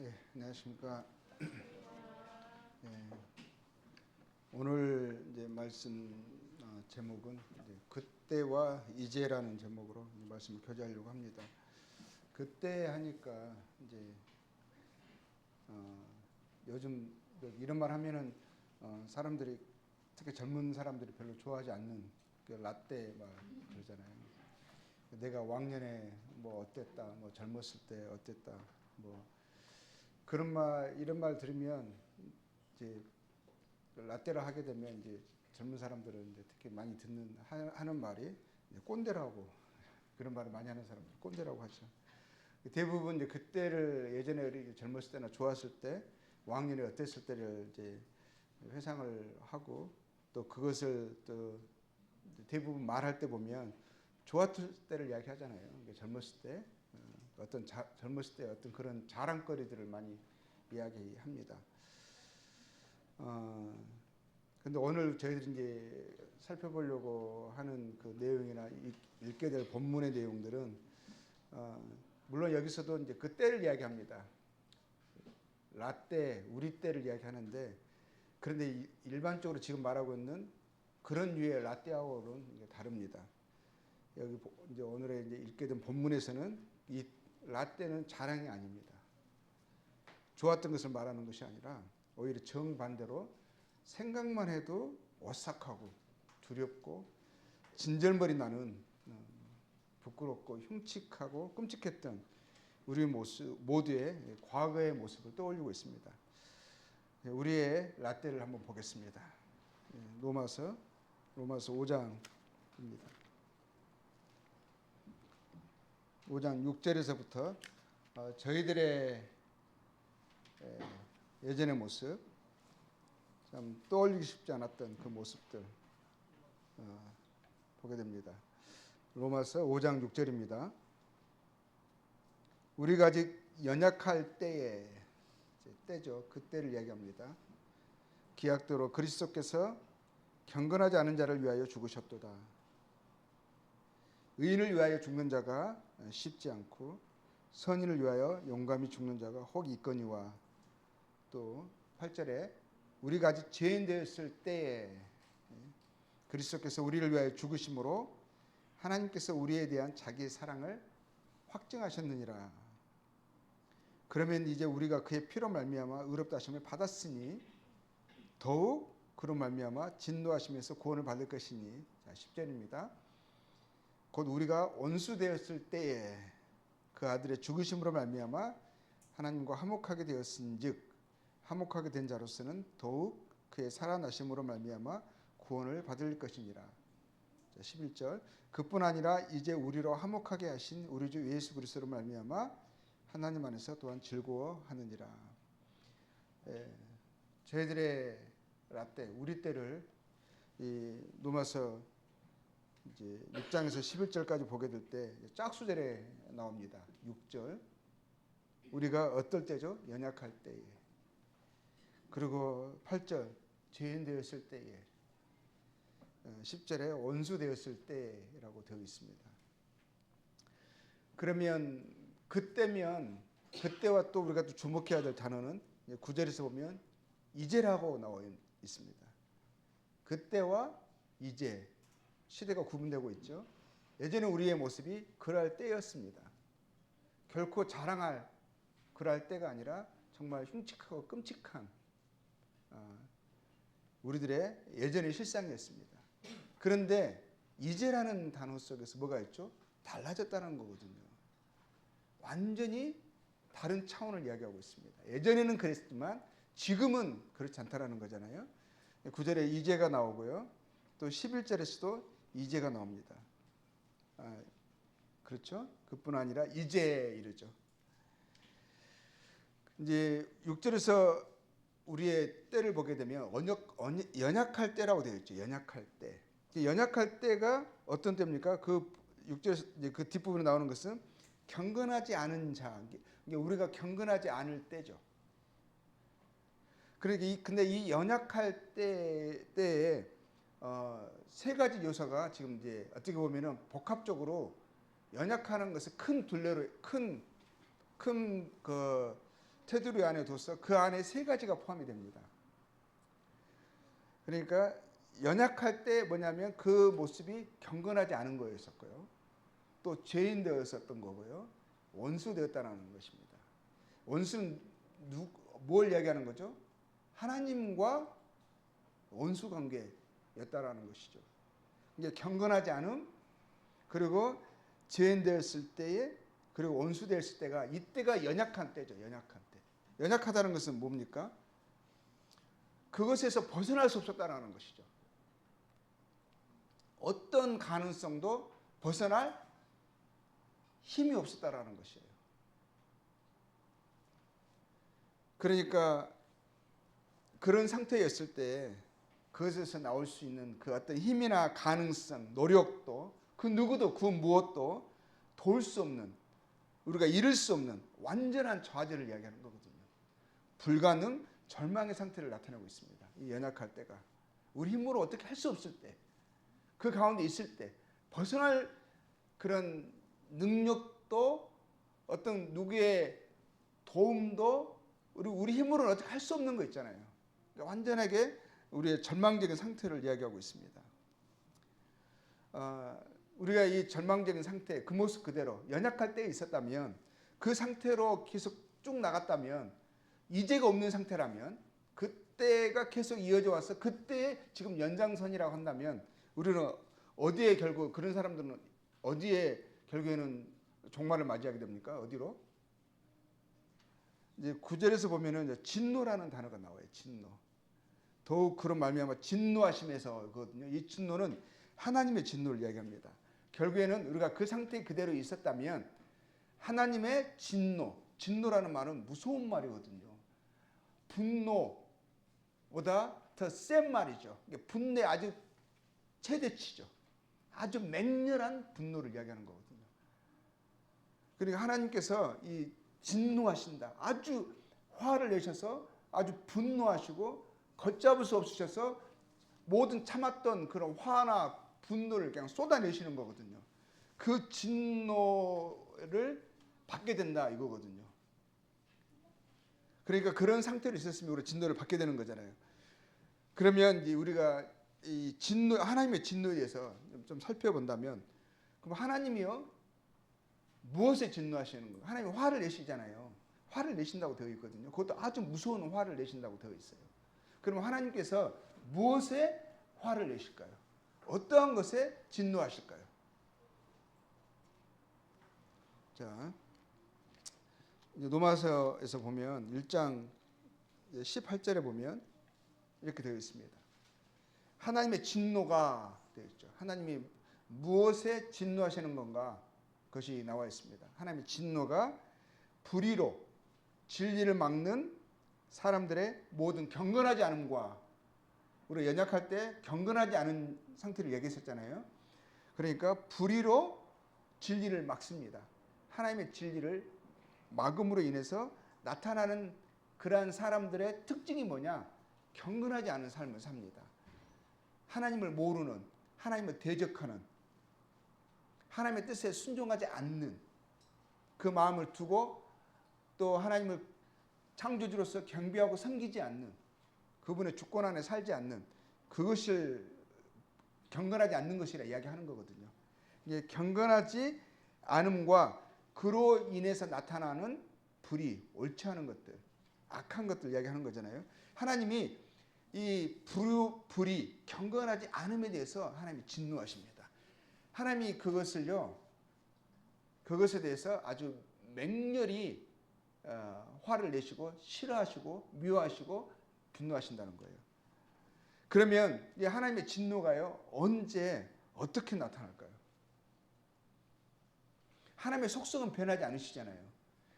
예, 안녕하십니까. 예, 오늘 이제 말씀 제목은 이제 그때와 이제라는 제목으로 이제 말씀을 교제하려고 합니다. 그때 하니까 이제 어, 요즘 이런 말 하면은 사람들이 특히 젊은 사람들이 별로 좋아하지 않는 그 라떼 말 그러잖아요. 내가 왕년에 뭐 어땠다, 뭐 젊었을 때 어땠다, 뭐 그런 말 이런 말 들으면 이제 라떼를 하게 되면 이제 젊은 사람들은 이제 특히 많이 하는 말이 이제 꼰대라고 그런 말을 많이 하는 사람들 꼰대라고 하죠. 대부분 이제 그때를 예전에 우리 젊었을 때나 좋았을 때 왕년에 어땠을 때를 이제 회상을 하고 또 그것을 또 대부분 말할 때 보면 좋았을 때를 이야기하잖아요. 그러니까 젊었을 때 젊었을 때 어떤 그런 자랑거리들을 많이 이야기합니다. 근데 오늘 저희들이 이제 살펴보려고 하는 그 내용이나 읽게 될 본문의 내용들은 물론 여기서도 이제 그 때를 이야기합니다. 라떼, 우리 때를 이야기하는데 그런데 일반적으로 지금 말하고 있는 그런 류의 라떼하고는 다릅니다. 여기 이제 오늘의 이제 읽게 된 본문에서는 이 라떼는 자랑이 아닙니다. 좋았던 것을 말하는 것이 아니라 오히려 정반대로 생각만 해도 오싹하고 두렵고 진절머리 나는 부끄럽고 흉측하고 끔찍했던 우리 모습 모두의 과거의 모습을 떠올리고 있습니다. 우리의 라떼를 한번 보겠습니다. 로마서 5장입니다. 5장 6절에서부터 저희들의 예전의 모습, 참 떠올리기 쉽지 않았던 그 모습들 보게 됩니다. 로마서 5장 6절입니다. 우리가 아직 연약할 때에, 때죠. 그때를 이야기합니다. 기약대로 그리스도께서 경건하지 않은 자를 위하여 죽으셨도다. 의인을 위하여 죽는 자가 쉽지 않고 선인을 위하여 용감히 죽는 자가 혹 있거니와, 또 8절에 우리가 아직 죄인 되었을 때에 그리스도께서 우리를 위하여 죽으심으로 하나님께서 우리에 대한 자기의 사랑을 확증하셨느니라. 그러면 이제 우리가 그의 피로 말미암아 의롭다 하심을 받았으니 더욱 그로 말미암아 진노하심에서 구원을 받을 것이니. 자, 10절입니다. 곧 우리가 원수 되었을 때에 그 아들의 죽으심으로 말미암아 하나님과 화목하게 되었은즉 화목하게 된 자로서는 더욱 그의 살아나심으로 말미암아 구원을 받을 것이니라. 자, 11절 그뿐 아니라 이제 우리로 화목하게 하신 우리 주 예수 그리스도로 말미암아 하나님 안에서 또한 즐거워하느니라. 저희들의 라떼, 우리 때를 이 로마서 이제 6장에서 11절까지 보게 될 때 짝수절에 나옵니다. 6절 우리가 어떨 때죠? 연약할 때에. 그리고 8절 죄인 되었을 때에, 10절에 원수 되었을 때라고 되어 있습니다. 그러면 그때와 또 우리가 또 주목해야 될 단어는 9절에서 보면 이제라고 나와 있습니다. 그때와 이제 시대가 구분되고 있죠. 예전에 우리의 모습이 그럴 때였습니다. 결코 자랑할 그럴 때가 아니라 정말 흉측하고 끔찍한 우리들의 예전의 실상이었습니다. 그런데 이제라는 단어 속에서 뭐가 있죠? 달라졌다는 거거든요. 완전히 다른 차원을 이야기하고 있습니다. 예전에는 그랬지만 지금은 그렇지 않다는 거잖아요. 9절에 이제가 나오고요. 또 11절에서도 이제가 나옵니다. 그렇죠? 그뿐 아니라 이제 이르죠. 이제 6절에서 우리의 때를 보게 되면 연약할 때라고 되어 있죠. 연약할 때. 연약할 때가 어떤 때입니까? 그 6절 그 뒷부분에 나오는 것은 경건하지 않은 자. 우리가 경건하지 않을 때죠. 그러니까 근데 이 연약할 때에 세 가지 요소가 지금 이제 어떻게 보면은 복합적으로 연약하는 것을 큰 둘레로 큰 그 테두리 안에 둬서 그 안에 세 가지가 포함이 됩니다. 그러니까 연약할 때 뭐냐면 그 모습이 경건하지 않은 거였었고요. 또 죄인 되었었던 거고요. 원수 되었다는 것입니다. 원수는 뭘 이야기하는 거죠? 하나님과 원수 관계였다라는 것이죠. 이제 경건하지 않음, 그리고 죄인 되었을 때에, 그리고 원수 되었을 때가, 이때가 연약한 때죠. 연약한 때. 연약하다는 것은 뭡니까? 그것에서 벗어날 수 없었다는 것이죠. 어떤 가능성도 벗어날 힘이 없었다라는 것이에요. 그러니까 그런 상태였을 때 그것에서 나올 수 있는 그 어떤 힘이나 가능성, 노력도 그 누구도 그 무엇도 도울 수 없는, 우리가 이룰 수 없는 완전한 좌절을 이야기하는 거거든요. 불가능, 절망의 상태를 나타내고 있습니다. 이 연약할 때가 우리 힘으로 어떻게 할 수 없을 때, 그 가운데 있을 때 벗어날 그런 능력도 어떤 누구의 도움도 우리 힘으로는 어떻게 할 수 없는 거 있잖아요. 그러니까 완전하게 우리의 절망적인 상태를 이야기하고 있습니다. 우리가 이 절망적인 상태, 그 모습 그대로 연약할 때 있었다면, 그 상태로 계속 쭉 나갔다면, 이제가 없는 상태라면, 그때가 계속 이어져 와서 그때 지금 연장선이라고 한다면, 우리는 어디에 결국 그런 사람들은 어디에 결국에는 종말을 맞이하게 됩니까? 어디로? 이제 9절에서 보면은 진노라는 단어가 나와요. 진노. 더욱 그런 말미암아 진노하심에서거든요. 이 진노는 하나님의 진노를 이야기합니다. 결국에는 우리가 그 상태 그대로 있었다면 하나님의 진노, 진노라는 말은 무서운 말이거든요. 분노보다 더 센 말이죠. 분노의 아주 최대치죠. 아주 맹렬한 분노를 이야기하는 거거든요. 그러니까 하나님께서 이 진노하신다. 아주 화를 내셔서 아주 분노하시고 걷잡을 수 없으셔서 모든 참았던 그런 화나 분노를 그냥 쏟아내시는 거거든요. 그 진노를 받게 된다 이거거든요. 그러니까 그런 상태로 있었으면 우리가 진노를 받게 되는 거잖아요. 그러면 이제 우리가 이 진노, 하나님의 진노에 대해서 좀 살펴본다면, 그럼 하나님이요 무엇에 진노하시는 거예요? 하나님이 화를 내시잖아요. 화를 내신다고 되어 있거든요. 그것도 아주 무서운 화를 내신다고 되어 있어요. 그럼 하나님께서 무엇에 화를 내실까요? 어떠한 것에 진노하실까요? 자, 로마서에서 보면 1장 18절에 보면 이렇게 되어 있습니다. 하나님의 진노가 되어 있죠. 하나님이 무엇에 진노하시는 건가? 그것이 나와 있습니다. 하나님의 진노가 불의로 진리를 막는 사람들의 모든 경건하지 않음과, 우리 연약할 때 경건하지 않은 상태를 얘기했었잖아요. 그러니까 불의로 진리를 막습니다. 하나님의 진리를 막음으로 인해서 나타나는 그러한 사람들의 특징이 뭐냐? 경건하지 않은 삶을 삽니다. 하나님을 모르는, 하나님을 대적하는, 하나님의 뜻에 순종하지 않는 그 마음을 두고 또 하나님을 창조주로서 경배하고 섬기지 않는, 그분의 주권 안에 살지 않는, 그것을 경건하지 않는 것이라 이야기하는 거거든요. 이게 경건하지 않음과 그로 인해서 나타나는 불의, 옳지 않은 것들, 악한 것들 이야기하는 거잖아요. 하나님이 이 불의, 경건하지 않음에 대해서 하나님이 진노하십니다. 하나님이 그것을요, 그것에 대해서 아주 맹렬히 화를 내시고 싫어하시고 미워하시고 분노하신다는 거예요. 그러면 이 하나님의 진노가요, 언제 어떻게 나타날까요? 하나님의 속성은 변하지 않으시잖아요.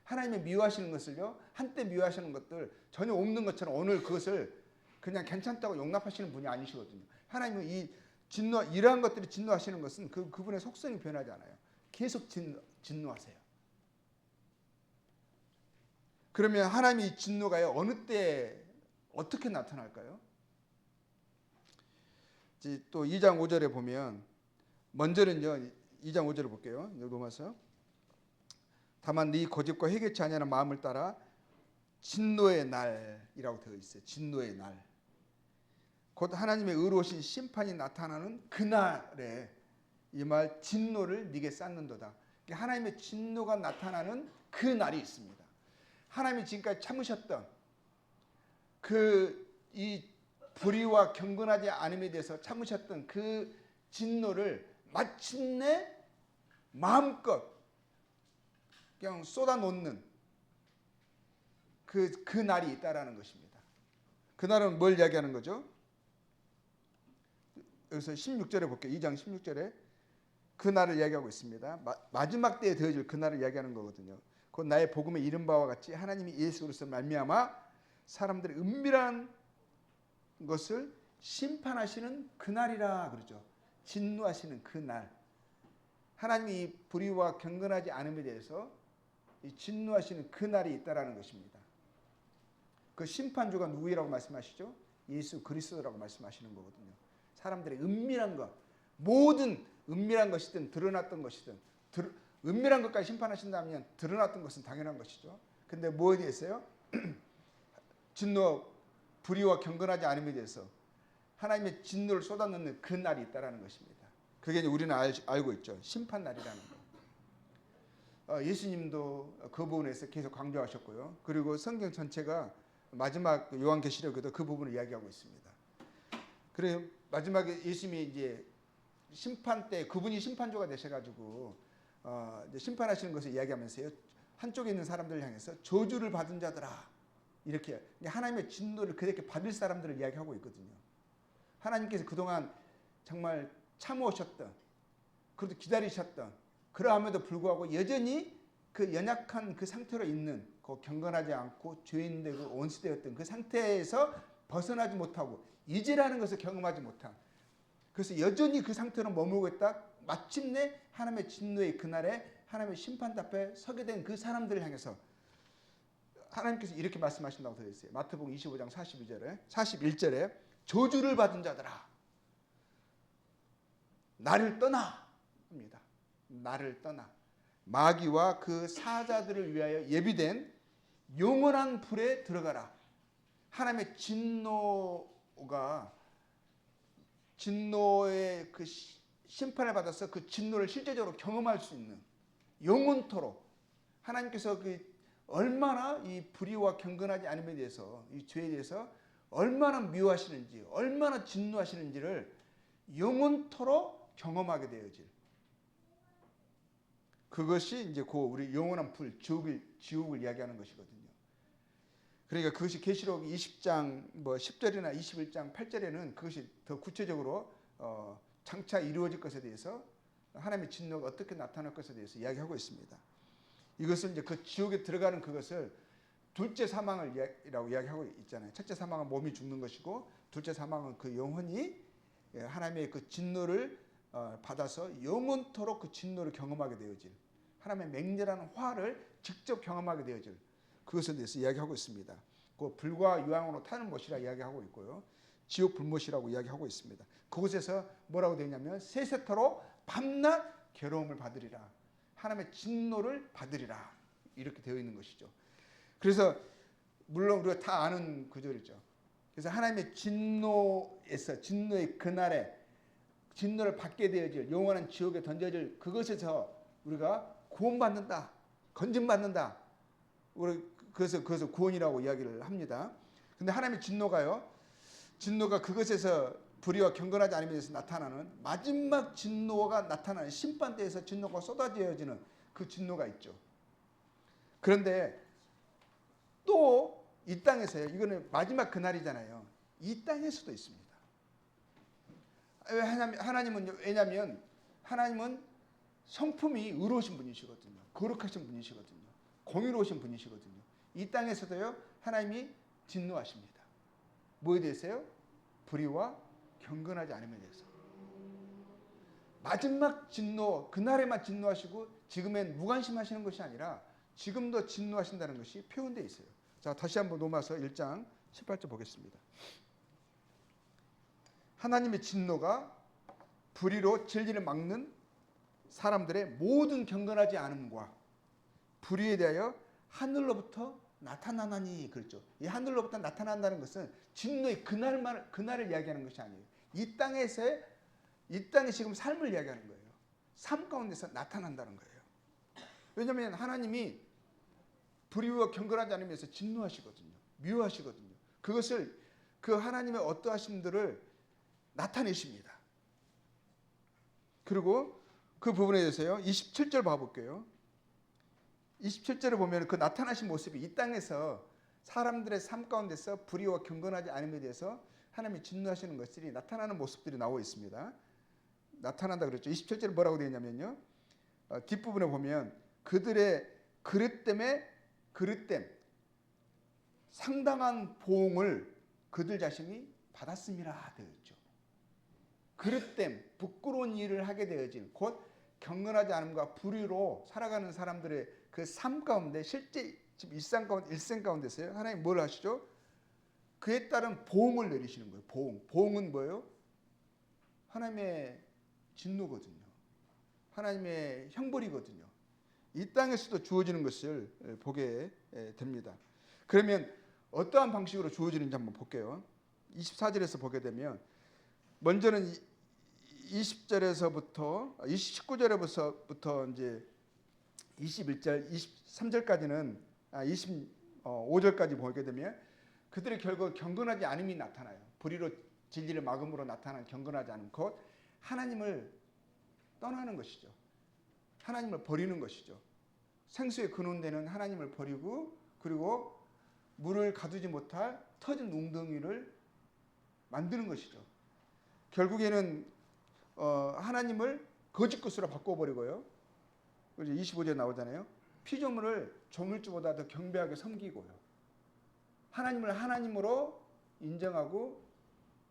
하나님의 미워하시는 것을요, 한때 미워하시는 것들 전혀 없는 것처럼 오늘 그것을 그냥 괜찮다고 용납하시는 분이 아니시거든요. 하나님은 이 진노, 이러한 것들이 진노하시는 것은 그분의 속성이 변하지 않아요. 계속 진노하세요. 그러면 하나님의 진노가요, 어느 때 어떻게 나타날까요? 또 2장 5절에 보면, 먼저는요 2장 5절을 볼게요. 로마서. 다만 네 고집과 회개치 아니하는 마음을 따라 진노의 날이라고 되어 있어요. 진노의 날. 곧 하나님의 의로우신 심판이 나타나는 그날에 이 말 진노를 네게 쌓는도다. 하나님의 진노가 나타나는 그 날이 있습니다. 하나님이 지금까지 참으셨던 이 불의와 경건하지 않음에 대해서 참으셨던 그 진노를 마침내 마음껏 그냥 쏟아놓는 그 날이 있다라는 것입니다. 그 날은 뭘 이야기하는 거죠? 여기서 16절에 볼게요. 2장 16절에 그 날을 이야기하고 있습니다. 마지막 때에 되어질 그 날을 이야기하는 거거든요. 곧 나의 복음에 이른 바와 같이 하나님이 예수 그리스도로 말미암아 사람들의 은밀한 것을 심판하시는 그날이라 그러죠. 진노하시는 그날. 하나님이 이 불의와 경건하지 않음에 대해서 이 진노하시는 그날이 있다라는 것입니다. 그 심판주가 누구이라고 말씀하시죠? 예수 그리스도라고 말씀하시는 거거든요. 사람들의 은밀한 것, 모든 은밀한 것이든 드러났던 것이든 은밀한 것까지 심판하신다면 드러났던 것은 당연한 것이죠. 근데 뭐에 대해서요? 진노, 불의와 경건하지 않음에 대해서 하나님의 진노를 쏟아넣는 그 날이 있다라는 것입니다. 그게 우리는 알고 있죠. 심판 날이라는 거. 예수님도 그 부분에서 계속 강조하셨고요. 그리고 성경 전체가 마지막 요한계시록에도 그 부분을 이야기하고 있습니다. 그리고 마지막에 예수님이 이제 심판 때 그분이 심판주가 되셔가지고 이제 심판하시는 것을 이야기하면서요. 한쪽에 있는 사람들을 향해서 저주를 받은 자들아 이렇게 하나님의 진노를 그렇게 받을 사람들을 이야기하고 있거든요. 하나님께서 그동안 정말 참으셨던 그래도 기다리셨던 그러함에도 불구하고 여전히 그 연약한 그 상태로 있는 그 경건하지 않고 죄인되고 원수되었던 그 상태에서 벗어나지 못하고 이제라는 것을 경험하지 못한 그래서 여전히 그 상태로 머물고 있다 마침내 하나님의 진노의 그날에 하나님의 심판 앞에 서게 된 그 사람들을 향해서 하나님께서 이렇게 말씀하신다고 되어 있어요. 마태복음 25장 41절에 저주를 받은 자들아 나를 떠나 합니다. 나를 떠나 마귀와 그 사자들을 위하여 예비된 영원한 불에 들어가라. 하나님의 진노의 그 심판을 받아서 그 진노를 실제적으로 경험할 수 있는 영원토록 하나님께서 얼마나 이 불의와 경건하지 않음에 대해서 이 죄에 대해서 얼마나 미워하시는지 얼마나 진노하시는지를 영원토록 경험하게 되어질 그것이 이제 우리 영원한 불 지옥을 이야기하는 것이거든요. 그러니까 그것이 계시록 20장 10절이나 21장 8절에는 그것이 더 구체적으로 장차 이루어질 것에 대해서 하나님의 진노가 어떻게 나타날 것에 대해서 이야기하고 있습니다. 이것은 이제 그 지옥에 들어가는 그것을 둘째 사망이라고 이야기하고 있잖아요. 첫째 사망은 몸이 죽는 것이고 둘째 사망은 그 영혼이 하나님의 그 진노를 받아서 영원토록 그 진노를 경험하게 되어질 하나님의 맹렬한 화를 직접 경험하게 되어질 그것에 대해서 이야기하고 있습니다. 그 불과 유황으로 타는 못이라 이야기하고 있고요. 지옥 불못이라고 이야기하고 있습니다. 그곳에서 뭐라고 되냐면 세세토록 밤낮 괴로움을 받으리라. 하나님의 진노를 받으리라. 이렇게 되어 있는 것이죠. 그래서 물론 우리가 다 아는 구절이죠. 그래서 하나님의 진노의 그날에 진노를 받게 되어질 영원한 지옥에 던져질 그것에서 우리가 구원받는다. 건진받는다. 그래서 구원이라고 이야기를 합니다. 근데 하나님의 진노가 그것에서 불의와 경건하지 않음에 대해서 나타나는 마지막 진노가 나타나는 심판대에서 진노가 쏟아져지는 그 진노가 있죠. 그런데 또 이 땅에서요. 이거는 마지막 그날이잖아요. 이 땅에서도 있습니다. 왜냐하면 하나님은 성품이 의로우신 분이시거든요. 거룩하신 분이시거든요. 공의로우신 분이시거든요. 이 땅에서도요. 하나님이 진노하십니다. 뭐에 대해서요? 불의와 경건하지 않음에 대해서. 마지막 진노, 그날에만 진노하시고 지금엔 무관심하시는 것이 아니라 지금도 진노하신다는 것이 표현되어 있어요. 자, 다시 한번 로마서 1장 18절 보겠습니다. 하나님의 진노가 불의로 진리를 막는 사람들의 모든 경건하지 않음과 불의에 대하여 하늘로부터 나타나나니 그랬죠. 이 하늘로부터 나타난다는 것은 진노의 그날을 이야기하는 것이 아니에요. 이 땅에 지금 삶을 이야기하는 거예요. 삶 가운데서 나타난다는 거예요. 왜냐하면 하나님이 불의와 경건하지 않으면서 진노하시거든요. 미워하시거든요. 그것을 그 하나님의 어떠하심들을 나타내십니다. 그리고 그 부분에 대해서요. 27절 봐볼게요. 27절에 보면 그 나타나신 모습이 이 땅에서 사람들의 삶 가운데서 불의와 경건하지 않음에 대해서 하나님이 진노하시는 것들이 나타나는 모습들이 나오고 있습니다. 나타난다 그랬죠. 27절에 뭐라고 되어 있냐면요. 뒷부분에 보면 그들의 그릇됨 상당한 보응을 그들 자신이 받았음이라 되어 있죠. 그릇됨 부끄러운 일을 하게 되어진 곧 경건하지 않음과 불의로 살아가는 사람들의 그 삶 가운데 실제 지금 일생 가운데서요. 하나님 뭘 하시죠? 그에 따른 보응을 내리시는 거예요. 보응은 뭐예요? 하나님의 진노거든요. 하나님의 형벌이거든요. 이 땅에서도 주어지는 것을 보게 됩니다. 그러면 어떠한 방식으로 주어지는지 한번 볼게요. 24절에서 보게 되면 먼저는 20절에서부터 19절에서부터 이제 21절, 23절까지는 25절까지 보게 되면 그들의 결국 경건하지 않음이 나타나요. 불의로 진리를 막음으로 나타난 경건하지 않음 곧 하나님을 떠나는 것이죠. 하나님을 버리는 것이죠. 생수의 근원되는 하나님을 버리고 그리고 물을 가두지 못할 터진 웅덩이를 만드는 것이죠. 결국에는 하나님을 거짓것으로 바꿔버리고요. 25절에 나오잖아요. 피조물을 조물주보다 더 경배하게 섬기고요. 하나님을 하나님으로 인정하고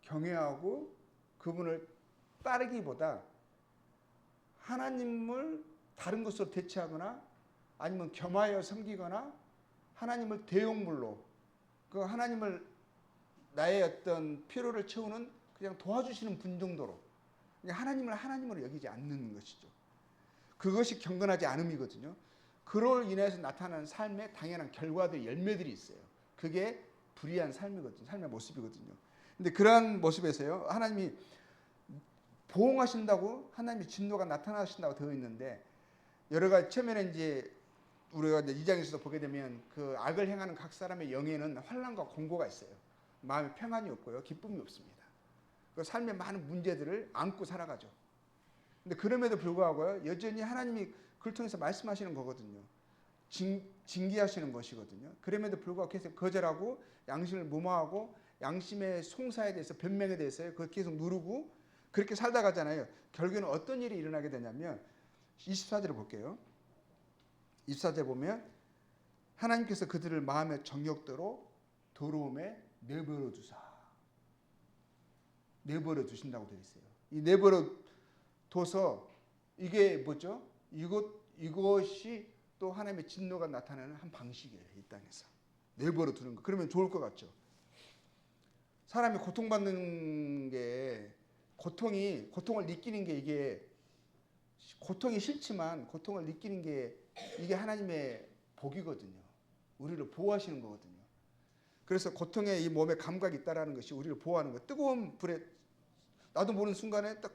경외하고 그분을 따르기보다 하나님을 다른 것으로 대체하거나 아니면 겸하여 섬기거나 하나님을 대용물로 그 하나님을 나의 어떤 필요를 채우는 그냥 도와주시는 분 정도로 하나님을 하나님으로 여기지 않는 것이죠. 그것이 경건하지 않음이거든요. 그로 인해서 나타나는 삶의 당연한 결과들, 열매들이 있어요. 그게 불의한 삶이거든요. 삶의 모습이거든요. 근데 그러한 모습에서요. 하나님이 보응하신다고 하나님의 진노가 나타나신다고 되어 있는데 여러 가지 처음에는 이제 우리가 이제 2장에서도 보게 되면 그 악을 행하는 각 사람의 영에는 환난과 공고가 있어요. 마음에 평안이 없고요. 기쁨이 없습니다. 그 삶의 많은 문제들을 안고 살아가죠. 근데 그럼에도 불구하고요. 여전히 하나님이 그걸 통해서 말씀하시는 거거든요. 징계하시는 것이거든요. 그럼에도 불구하고 계속 거절하고 양심을 무마하고 양심의 송사에 대해서 변명에 대해서 그걸 계속 누르고 그렇게 살다 가잖아요. 결국에는 어떤 일이 일어나게 되냐면 24절을 볼게요. 24절 보면 하나님께서 그들을 마음의 정욕대로 더러움에 내버려 두신다고 되어 있어요. 이 내버려 둬서 이게 뭐죠? 이것이 또 하나님의 진노가 나타나는 한 방식이에요. 이 땅에서 내버려 두는 거. 그러면 좋을 것 같죠? 사람이 고통받는 게 고통을 느끼는 게 이게 고통이 싫지만 고통을 느끼는 게 이게 하나님의 복이거든요. 우리를 보호하시는 거거든요. 그래서 고통에 이 몸에 감각이 있다라는 것이 우리를 보호하는 거예요. 뜨거운 불에 나도 모르는 순간에 딱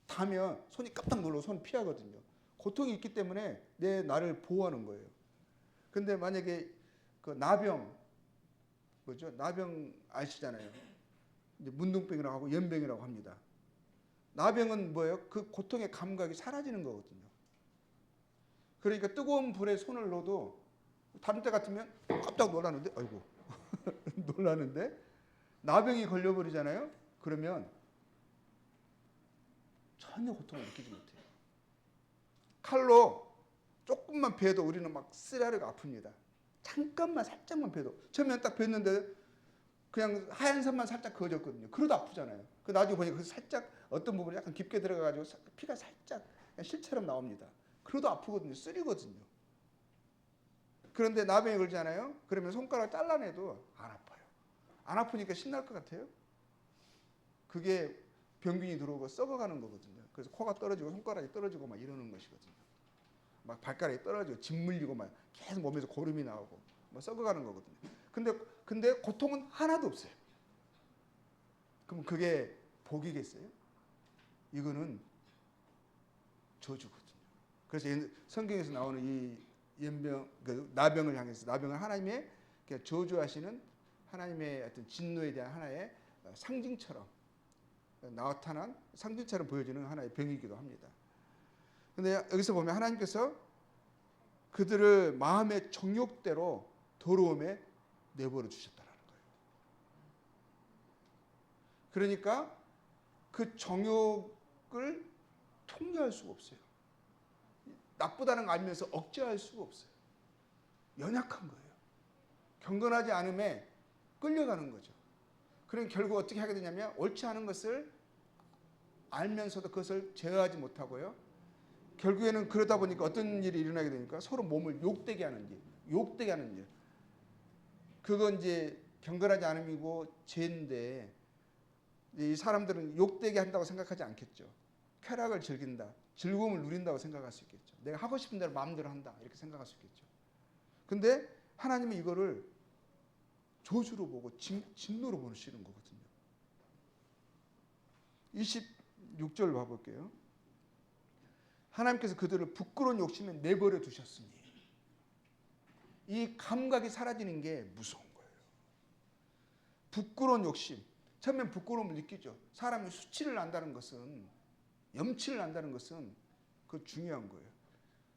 닿으면 손이 깜짝 놀라고 손을 피하거든요. 고통이 있기 때문에 나를 보호하는 거예요. 근데 만약에 그 나병 아시잖아요. 이제 문둥병이라고 하고 연병이라고 합니다. 나병은 뭐예요? 그 고통의 감각이 사라지는 거거든요. 그러니까 뜨거운 불에 손을 넣어도 다른 때 같으면 깜짝 놀라는데 아이고 놀라는데 나병이 걸려버리잖아요. 그러면 전혀 고통을 느끼지 못해요. 칼로 조금만 베도 우리는 막 쓰라리가 아픕니다. 잠깐만 살짝만 베도 처음엔 딱 뱄는데 그냥 하얀 선만 살짝 그어졌거든요. 그러다 아프잖아요. 그 나중에 보니까 살짝 어떤 부분이 약간 깊게 들어가가지고 피가 살짝 실처럼 나옵니다. 그러다 아프거든요. 쓰리거든요. 그런데 나병이 걸잖아요. 그러면 손가락 잘라내도 안 아파요. 안 아프니까 신날 것 같아요. 그게 병균이 들어오고 썩어가는 거거든요. 그래서 코가 떨어지고 손가락이 떨어지고 막 이러는 것이거든요. 막 발가락이 떨어지고 짓물리고 막 계속 몸에서 고름이 나오고 뭐 썩어가는 거거든요. 근데 고통은 하나도 없어요. 그럼 그게 복이겠어요? 이거는 저주거든요. 그래서 성경에서 나오는 이 연병, 그 나병을 향해서, 나병은 하나님의 저주하시는 하나님의 어떤 진노에 대한 하나의 상징처럼 나타난, 상징처럼 보여지는 하나의 병이기도 합니다. 근데 여기서 보면 하나님께서 그들을 마음의 정욕대로 더러움에 내버려 주셨다는 거예요. 그러니까 그 정욕을 통제할 수가 없어요. 나쁘다는 거 알면서 억제할 수가 없어요. 연약한 거예요. 경건하지 않음에 끌려가는 거죠. 그럼 결국 어떻게 하게 되냐면 옳지 않은 것을 알면서도 그것을 제어하지 못하고요. 결국에는 그러다 보니까 어떤 일이 일어나게 되니까 서로 몸을 욕되게 하는 일, 욕되게 하는 일. 그건 이제 경건하지 않음이고 죄인데 이 사람들은 욕되게 한다고 생각하지 않겠죠. 쾌락을 즐긴다, 즐거움을 누린다고 생각할 수 있겠죠. 내가 하고 싶은 대로 마음대로 한다 이렇게 생각할 수 있겠죠. 근데 하나님은 이거를 저주로 보고 진노로 보시는 거거든요. 26절 봐볼게요. 하나님께서 그들을 부끄러운 욕심에 내버려 두셨으니, 이 감각이 사라지는 게 무서운 거예요. 부끄러운 욕심. 처음엔 부끄러움을 느끼죠. 사람이 수치를 난다는 것은, 염치를 난다는 것은 그 중요한 거예요.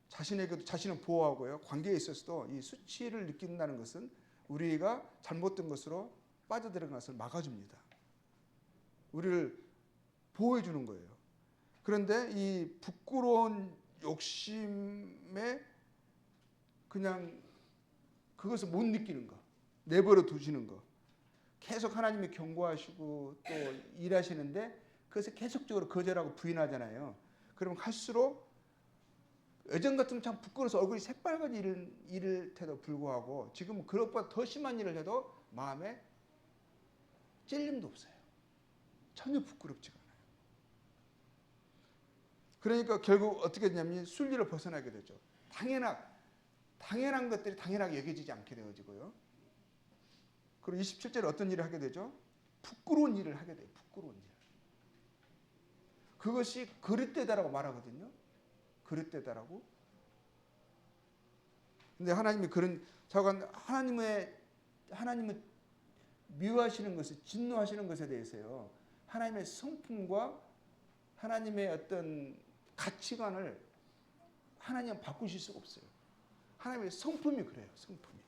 자신에게도 자신을 보호하고요. 관계에 있어서도 이 수치를 느낀다는 것은 우리가 잘못된 것으로 빠져들어간 것을 막아줍니다. 우리를 보호해 주는 거예요. 그런데 이 부끄러운 욕심에 그냥 그것을 못 느끼는 거, 내버려 두시는 거, 계속 하나님이 경고하시고 또 일하시는데 그것을 계속적으로 거절하고 부인하잖아요. 그러면 갈수록 예전 같으면 참 부끄러워서 얼굴이 새빨간 일을 해도 불구하고 지금은 그것보다 더 심한 일을 해도 마음에 찔림도 없어요. 전혀 부끄럽지가 않아요. 그러니까 결국 어떻게 되냐면 순리를 벗어나게 되죠. 당연한 것들이 당연하게 여겨지지 않게 되어지고요. 그리고 27절에 어떤 일을 하게 되죠? 부끄러운 일을 하게 돼요. 부끄러운 일. 그것이 그릇되다라고 말하거든요. 그릇되다라고. 근데 하나님이 그런 하나님은 미워하시는 것을, 진노하시는 것에 대해서요. 하나님의 성품과 하나님의 어떤 가치관을 하나님은 바꾸실 수가 없어요. 하나님의 성품이 그래요. 성품이.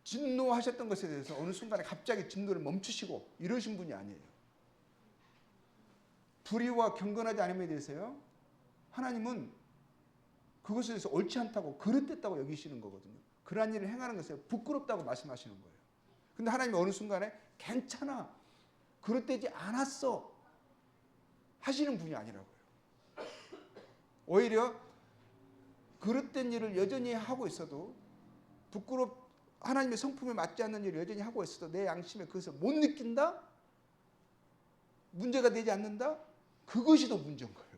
진노하셨던 것에 대해서 어느 순간에 갑자기 진노를 멈추시고 이러신 분이 아니에요. 불의와 경건하지 않음에 대해서요. 하나님은 그것에 대해서 옳지 않다고, 그릇됐다고 여기시는 거거든요. 그러한 일을 행하는 것에 부끄럽다고 말씀하시는 거예요. 근데 하나님이 어느 순간에 괜찮아, 그릇되지 않았어 하시는 분이 아니라고요. 오히려 그릇된 일을 여전히 하고 있어도, 하나님의 성품에 맞지 않는 일을 여전히 하고 있어도 내 양심에 그것을 못 느낀다? 문제가 되지 않는다? 그것이 더 문제인 거예요.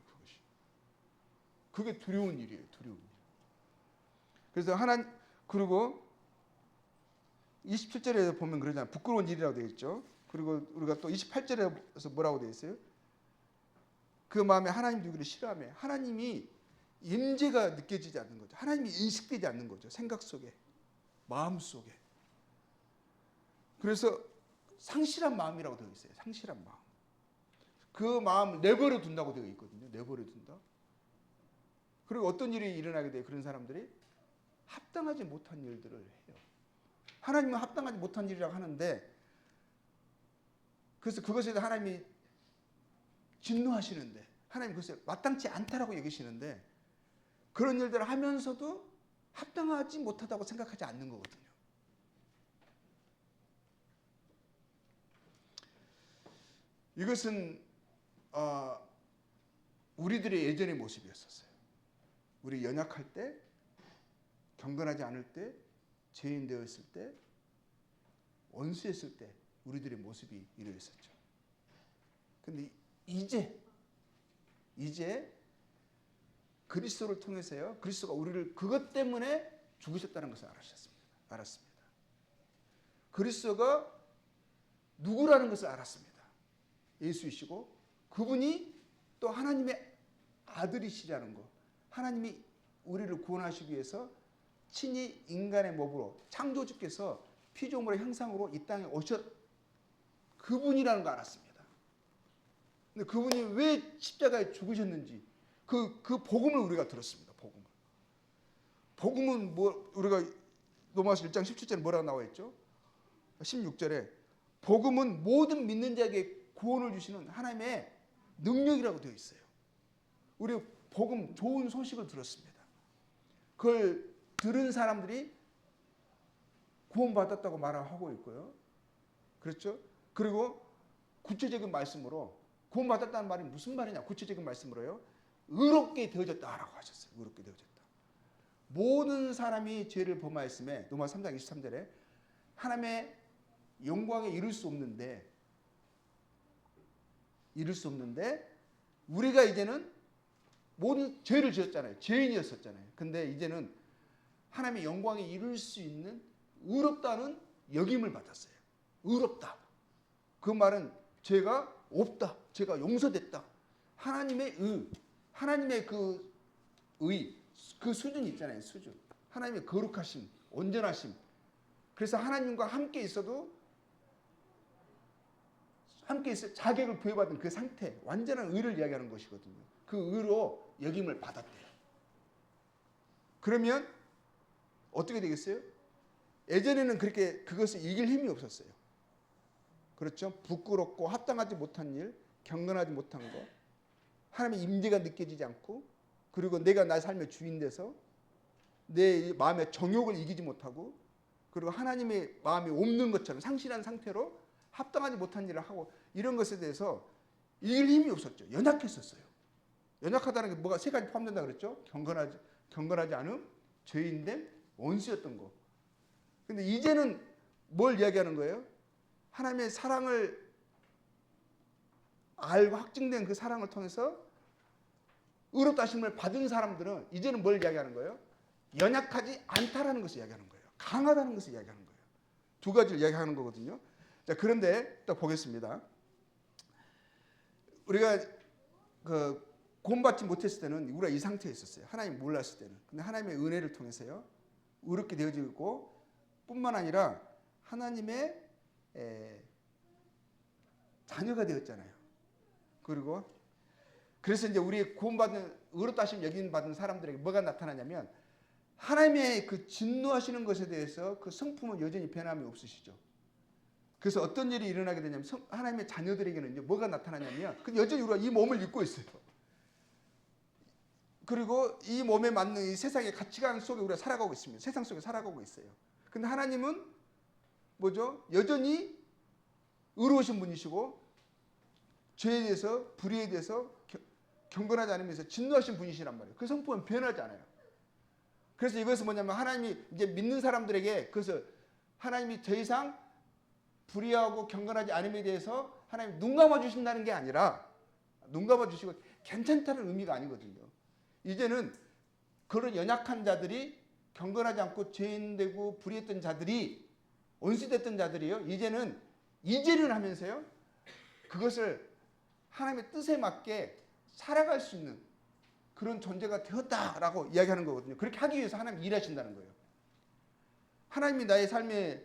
그게 두려운 일이에요. 두려운 일. 그래서 그리고 27절에 보면 그러잖아요. 부끄러운 일이라고 되어 있죠. 그리고 우리가 또 28절에서 뭐라고 되어 있어요? 그 마음에 하나님 누구를 싫어하며, 하나님이 임재가 느껴지지 않는 거죠. 하나님이 인식되지 않는 거죠. 생각 속에, 마음 속에. 그래서 상실한 마음이라고 되어 있어요. 상실한 마음. 그 마음을 내버려 둔다고 되어 있거든요. 내버려 둔다. 그리고 어떤 일이 일어나게 돼요? 그런 사람들이 합당하지 못한 일들을 해요. 하나님은 합당하지 못한 일이라고 하는데, 그래서 그것에 대해 하나님이 진노하시는데, 하나님 그것을 마땅치 않다라고 여기시는데, 그런 일들을 하면서도 합당하지 못하다고 생각하지 않는 거거든요. 이것은 우리들의 예전의 모습이었었어요. 우리 연약할 때, 경건하지 않을 때, 죄인 되었을 때, 원수였을 때 우리들의 모습이 이러했었죠. 근데 이제 그리스도를 통해서요. 그리스도가 우리를 그것 때문에 죽으셨다는 것을 알았습니다. 그리스도가 누구라는 것을 알았습니다. 예수이시고 그분이 또 하나님의 아들이시라는 것. 하나님이 우리를 구원하시기 위해서 친히 인간의 몸으로 창조주께서 피조물의 형상으로 이 땅에 오셨 그분이라는 걸 알았습니다. 근데 그분이 왜 십자가에 죽으셨는지 그 복음을 우리가 들었습니다. 복음은 뭐 우리가 로마서 1장 17절에 뭐라고 나와 있죠? 16절에 복음은 모든 믿는 자에게 구원을 주시는 하나님의 능력이라고 되어 있어요. 우리 복음 좋은 소식을 들었습니다. 그걸 들은 사람들이 구원받았다고 말하고 있고요. 그렇죠? 그리고 구체적인 말씀으로 구원받았다는 말이 무슨 말이냐? 구체적인 말씀으로요. 의롭게 되어졌다라고 하셨어요. 의롭게 되어졌다. 모든 사람이 죄를 범하였음에 로마서 3장 23절에 하나님의 영광에 이룰 수 없는데 우리가 이제는 모든 죄를 지었잖아요. 죄인이었었잖아요. 근데 이제는 하나님의 영광에 이룰 수 있는 의롭다는 역임을 받았어요. 의롭다. 그 말은 죄가 없다. 죄가 용서됐다. 하나님의 의, 하나님의 그 의, 그 수준 있잖아요. 수준. 하나님의 거룩하심, 온전하심. 그래서 하나님과 함께 있어도 함께 있어 자격을 부여받은 그 상태, 완전한 의를 이야기하는 것이거든요. 그 의로 역임을 받았대요. 그러면 어떻게 되겠어요? 예전에는 그렇게 그것을 이길 힘이 없었어요. 그렇죠? 부끄럽고 합당하지 못한 일, 경건하지 못한 것, 하나님의 임재가 느껴지지 않고, 그리고 내가 나의 삶의 주인 돼서 내 마음의 정욕을 이기지 못하고, 그리고 하나님의 마음이 없는 것처럼 상실한 상태로 합당하지 못한 일을 하고, 이런 것에 대해서 이길 힘이 없었죠. 연약했었어요. 연약하다는 게 뭐가 세 가지 포함된다 그랬죠? 경건하지 않음, 죄인됨, 원수였던 거. 근데 이제는 뭘 이야기하는 거예요? 하나님의 사랑을 알고 확증된 그 사랑을 통해서 의롭다 하심을 받은 사람들은 이제는 뭘 이야기하는 거예요? 연약하지 않다라는 것을 이야기하는 거예요. 강하다는 것을 이야기하는 거예요. 두 가지를 이야기하는 거거든요. 자, 그런데 또 보겠습니다. 우리가 구원받지 못했을 때는 우리가 이 상태에 있었어요. 하나님 몰랐을 때는. 근데 하나님의 은혜를 통해서요. 의롭게 되어지고 뿐만 아니라 하나님의 자녀가 되었잖아요. 그리고 그래서 이제 우리 구원받는 의롭다 하심 여김 받은 사람들에게 뭐가 나타나냐면 하나님의 그 진노하시는 것에 대해서 그 성품은 여전히 변함이 없으시죠. 그래서 어떤 일이 일어나게 되냐면 하나님의 자녀들에게는요 뭐가 나타나냐면 여전히 우리가 이 몸을 입고 있어요. 그리고 이 몸에 맞는 이 세상의 가치관 속에 우리가 살아가고 있습니다. 세상 속에 살아가고 있어요. 근데 하나님은 뭐죠? 여전히 의로우신 분이시고 죄에 대해서 불의에 대해서 경건하지 않으면서 진노하신 분이시란 말이에요. 그 성품은 변하지 않아요. 그래서 이것은 뭐냐면 하나님이 이제 믿는 사람들에게 그것을 하나님이 더 이상 불의하고 경건하지 않음에 대해서 하나님 눈 감아 주신다는 게 아니라 눈 감아 주시고 괜찮다는 의미가 아니거든요. 이제는 그런 연약한 자들이 경건하지 않고 죄인되고 불의했던 자들이 원수됐던 자들이요. 이제는 이제는 하면서요. 그것을 하나님의 뜻에 맞게 살아갈 수 있는 그런 존재가 되었다라고 이야기하는 거거든요. 그렇게 하기 위해서 하나님이 일하신다는 거예요. 하나님이 나의 삶에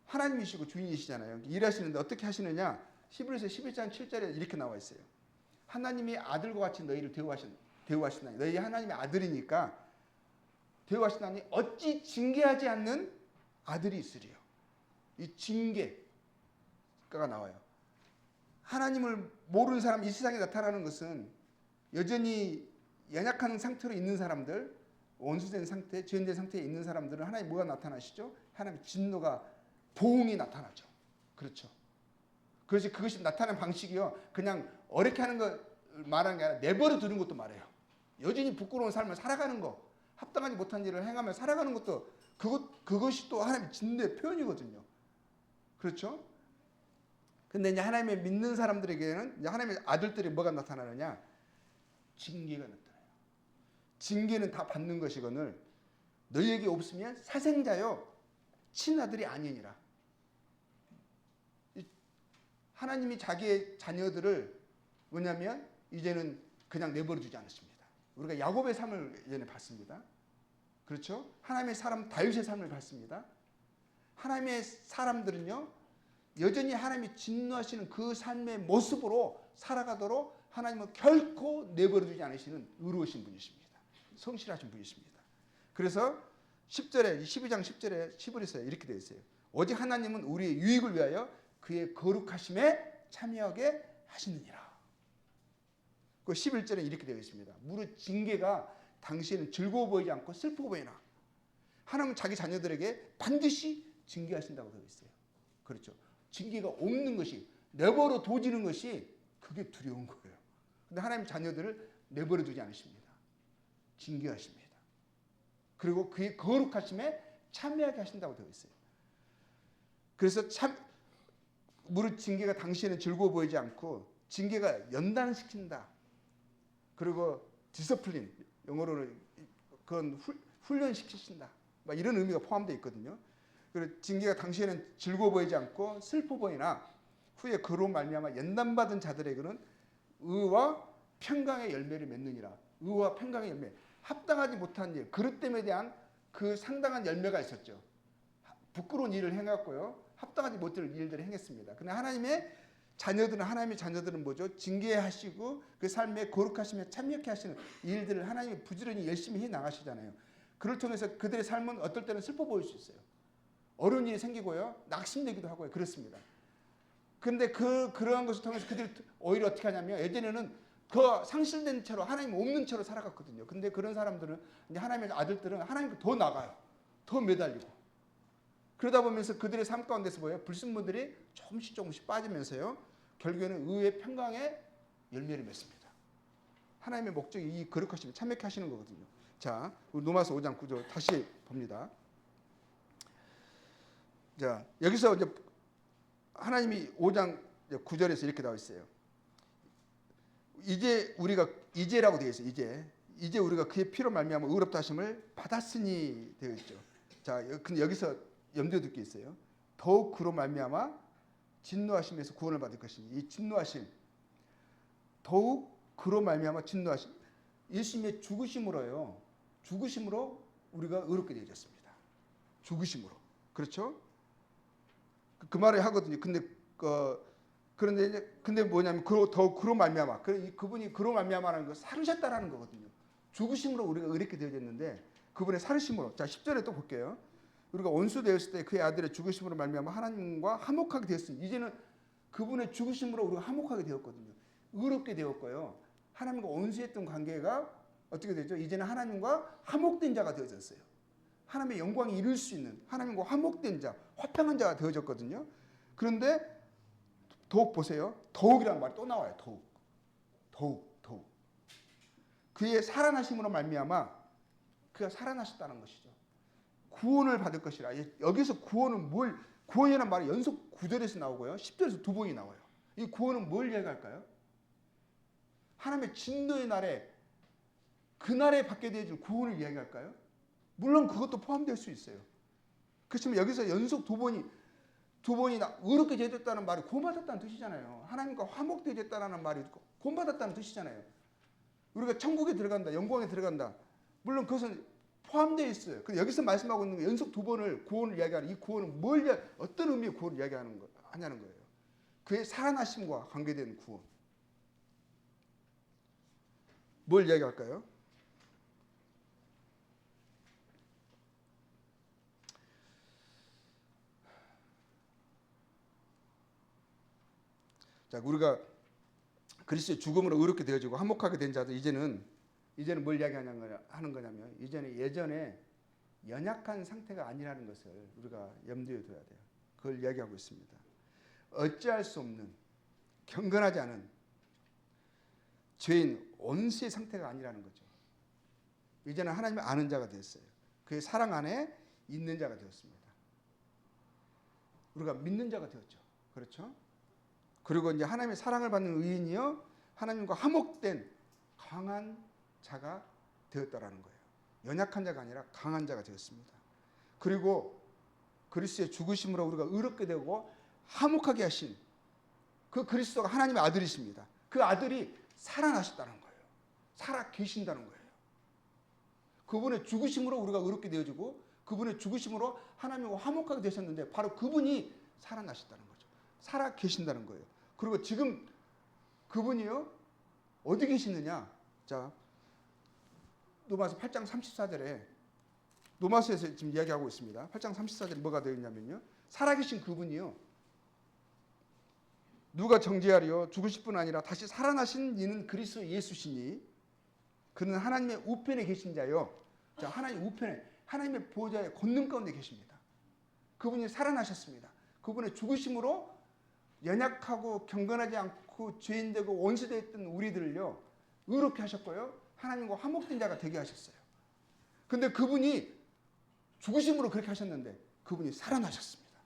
하나님이시고 주인이시잖아요. 일하시는데 어떻게 하시느냐? 히브리서 11장 7절에 이렇게 나와 있어요. 하나님이 아들과 같이 너희를 대우하시나니 너희 하나님의 아들이니까 대우하시나니 어찌 징계하지 않는 아들이 있으리요. 이 징계가 나와요. 하나님을 모르는 사람 이 세상에 나타나는 것은 여전히 연약한 상태로 있는 사람들, 원수된 상태, 죄인된 상태에 있는 사람들은 하나님 뭐가 나타나시죠? 하나님 진노가 보응이 나타나죠. 그렇죠. 그래서 그것이 나타나는 방식이요. 그냥 어렵게 하는 거 말하는 게 아니라 내버려 두는 것도 말해요. 여전히 부끄러운 삶을 살아가는 거, 합당하지 못한 일을 행하며 살아가는 것도 그것이 또 하나님의 진노의 표현이거든요. 그렇죠? 근데 이제 하나님의 믿는 사람들에게는 이제 하나님의 아들들이 뭐가 나타나느냐? 징계가 나타나요. 징계는 다 받는 것이거늘 너희에게 없으면 사생자요 친아들이 아니니라. 하나님이 자기의 자녀들을 뭐냐면 이제는 그냥 내버려 두지 않으십니다. 우리가 야곱의 삶을 이제는 봤습니다. 그렇죠? 하나님의 사람 다윗의 삶을 봤습니다. 하나님의 사람들은요 여전히 하나님이 진노하시는 그 삶의 모습으로 살아가도록 하나님은 결코 내버려 두지 않으시는 의로우신 분이십니다. 성실하신 분이십니다. 그래서 10절에 12장 10절에 11절에 이렇게 되어 있어요. 오직 하나님은 우리의 유익을 위하여 그의 거룩하심에 참여하게 하시느니라. 그 11절에 이렇게 되어 있습니다. 무릇 징계가 당시에는 즐거워 보이지 않고 슬퍼 보이나 하나님은 자기 자녀들에게 반드시 징계하신다고 되어 있어요. 그렇죠. 징계가 없는 것이 내버려 둬지는 것이 그게 두려운 거예요. 근데 하나님 자녀들을 내버려 두지 않으십니다. 징계하십니다. 그리고 그의 거룩하심에 참여하게 하신다고 되어 있어요. 그래서 무릇 징계가 당시에는 즐거워 보이지 않고 징계가 연단시킨다. 그리고 디서플린 영어로는 그건 훈련시키신다. 막 이런 의미가 포함되어 있거든요. 그리고 징계가 당시에는 즐거워 보이지 않고 슬퍼 보이나 후에 그로 말미암아 연단받은 자들에게는 의와 평강의 열매를 맺느니라. 의와 평강의 열매. 합당하지 못한 일, 그릇됨에 대한 그 상당한 열매가 있었죠. 부끄러운 일을 행했고요. 합당하지 못할 일들을 행했습니다. 그러나 하나님의 자녀들은 뭐죠? 징계하시고 그 삶에 거룩하시며 참여케 하시는 일들을 하나님이 부지런히 열심히 해 나가시잖아요. 그를 통해서 그들의 삶은 어떨 때는 슬퍼 보일 수 있어요. 어려운 일이 생기고요. 낙심되기도 하고요. 그렇습니다. 그런데 그러한 것을 통해서 그들이 오히려 어떻게 하냐면 예전에는 그 상실된 채로 하나님 없는 채로 살아갔거든요. 근데 그런 사람들은 이제 하나님의 아들들은 하나님께 더 나가요. 더 매달리고. 그러다 보면서 그들의 삶 가운데서 뭐예요? 불순물들이 조금씩 빠지면서요. 결국에는 의의 평강의 열매를 맺습니다. 하나님의 목적이 이 거룩하심을 참여케 하시는 거거든요. 자, 우리 로마서 5장 9절 다시 봅니다. 자, 여기서 이제 하나님이 5장 9절에서 이렇게 나와 있어요. 이제라고 되어 있어요. 이제 우리가 그의 피로 말미암아 의롭다 하심을 받았으니 되어 있죠. 자, 근데 여기서 염두에 둘 게 있어요. 더욱 그로 말미암아 진노하심에서 구원을 받을 것이니 이 진노하심 더욱 그로 말미암아 진노하심 예수님의 죽으심으로요. 죽으심으로 우리가 의롭게 되어졌습니다. 죽으심으로. 그렇죠? 그 말을 하거든요. 근데 뭐냐면 더욱 그로 말미암아 그분이 그로 말미암아라는 거 살으셨다라는 거거든요. 죽으심으로 우리가 의롭게 되어졌는데 그분의 살으심으로. 자, 10절에 또 볼게요. 우리가 원수 되었을 때 그의 아들의 죽으심으로 말미암아 하나님과 화목하게 되었으니 이제는 그분의 죽으심으로 우리가 화목하게 되었거든요. 의롭게 되었고요. 하나님과 원수했던 관계가 어떻게 되죠? 이제는 하나님과 화목된 자가 되어졌어요. 하나님의 영광이 이룰 수 있는 하나님과 화목된 자, 화평한 자가 되어졌거든요. 그런데 더욱 보세요. 더욱이라는 말이 또 나와요. 더욱. 그의 살아나심으로 말미암아 그가 살아나셨다는 것이죠. 구원을 받을 것이라. 여기서 구원이라는 말이 연속 9절에서 나오고요. 10절에서 두 번이 나와요. 이 구원은 뭘 얘기할까요? 하나님의 진노의 날에 그날에 받게 되어질 구원을 이야기할까요? 물론 그것도 포함될 수 있어요. 그렇지만 여기서 연속 두 번이 의롭게 되어졌다는 말이 구원받았다는 뜻이잖아요. 하나님과 화목되어졌다는 말이 구원받았다는 뜻이잖아요. 우리가 천국에 들어간다, 영광에 들어간다. 물론 그것은 포함되어 있어요. 근데 여기서 말씀하고 있는 연속 두 번을 구원을 이야기하는 이 구원은 어떤 의미의 구원을 이야기하냐는 거예요. 그의 살아나심과 관계된 구원. 뭘 이야기할까요? 자, 우리가 그리스도의 죽음으로 의롭게 되어지고 화목하게 된 자들 이제는 뭘 이야기하는 거냐면 이제는 예전에 연약한 상태가 아니라는 것을 우리가 염두에 둬야 돼요. 그걸 이야기하고 있습니다. 어찌할 수 없는 경건하지 않은 죄인 원수의 상태가 아니라는 거죠. 이제는 하나님을 아는 자가 되었어요. 그의 사랑 안에 있는 자가 되었습니다. 우리가 믿는 자가 되었죠. 그렇죠? 그리고 이제 하나님의 사랑을 받는 의인이요 하나님과 화목된 강한 자가 되었다라는 거예요. 연약한 자가 아니라 강한 자가 되었습니다. 그리고 그리스도의 죽으심으로 우리가 의롭게 되고 화목하게 하신 그 그리스도가 하나님의 아들이십니다. 그 아들이 살아나셨다는 거예요. 살아 계신다는 거예요. 그분의 죽으심으로 우리가 의롭게 되어지고 그분의 죽으심으로 하나님과 화목하게 되셨는데 바로 그분이 살아나셨다는 거죠. 살아 계신다는 거예요. 그리고 지금 그분이요 어디 계시느냐? 자, 로마서 8장 34절에 로마서에서 지금 이야기하고 있습니다. 8장 34절에 뭐가 되어 있냐면요. 살아계신 그분이요. 누가 정죄하리요? 죽으실 뿐 아니라 다시 살아나신 이는 그리스도 예수시니 그는 하나님의 우편에 계신 자요. 자, 하나님 우편에 하나님의 보좌의 권능 가운데 계십니다. 그분이 살아나셨습니다. 그분의 죽으심으로 연약하고 경건하지 않고 죄인되고 원수되었던 우리들을요 의롭게 하셨고요. 하나님과 화목된 자가 되게 하셨어요. 근데 그분이 죽으심으로 그렇게 하셨는데 그분이 살아나셨습니다.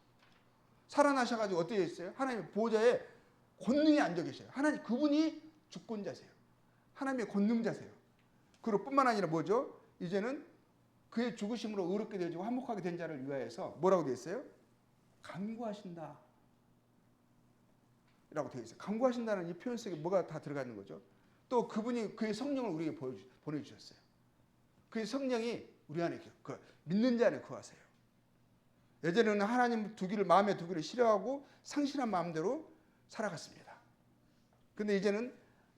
살아나셔가지고 어떻게 했어요? 하나님의 보좌에 권능이 앉아 계셔요. 하나님 그분이 주권자세요. 하나님의 권능자세요. 그리고 뿐만 아니라 뭐죠? 이제는 그의 죽으심으로 의롭게 되어지고 화목하게 된 자를 위하여서 뭐라고 되어 있어요? 간구하신다 라고 되어 있어요. 간구하신다는 이 표현 속에 뭐가 다 들어가 있는 거죠? 또 그분이 그의 성령을 우리에게 보내주셨어요. 그의 성령이 우리 안에 믿는 자 안에 거하세요. 예전에는 하나님 두기를 마음에 두기를 싫어하고 상실한 마음대로 살아갔습니다. 근데 이제는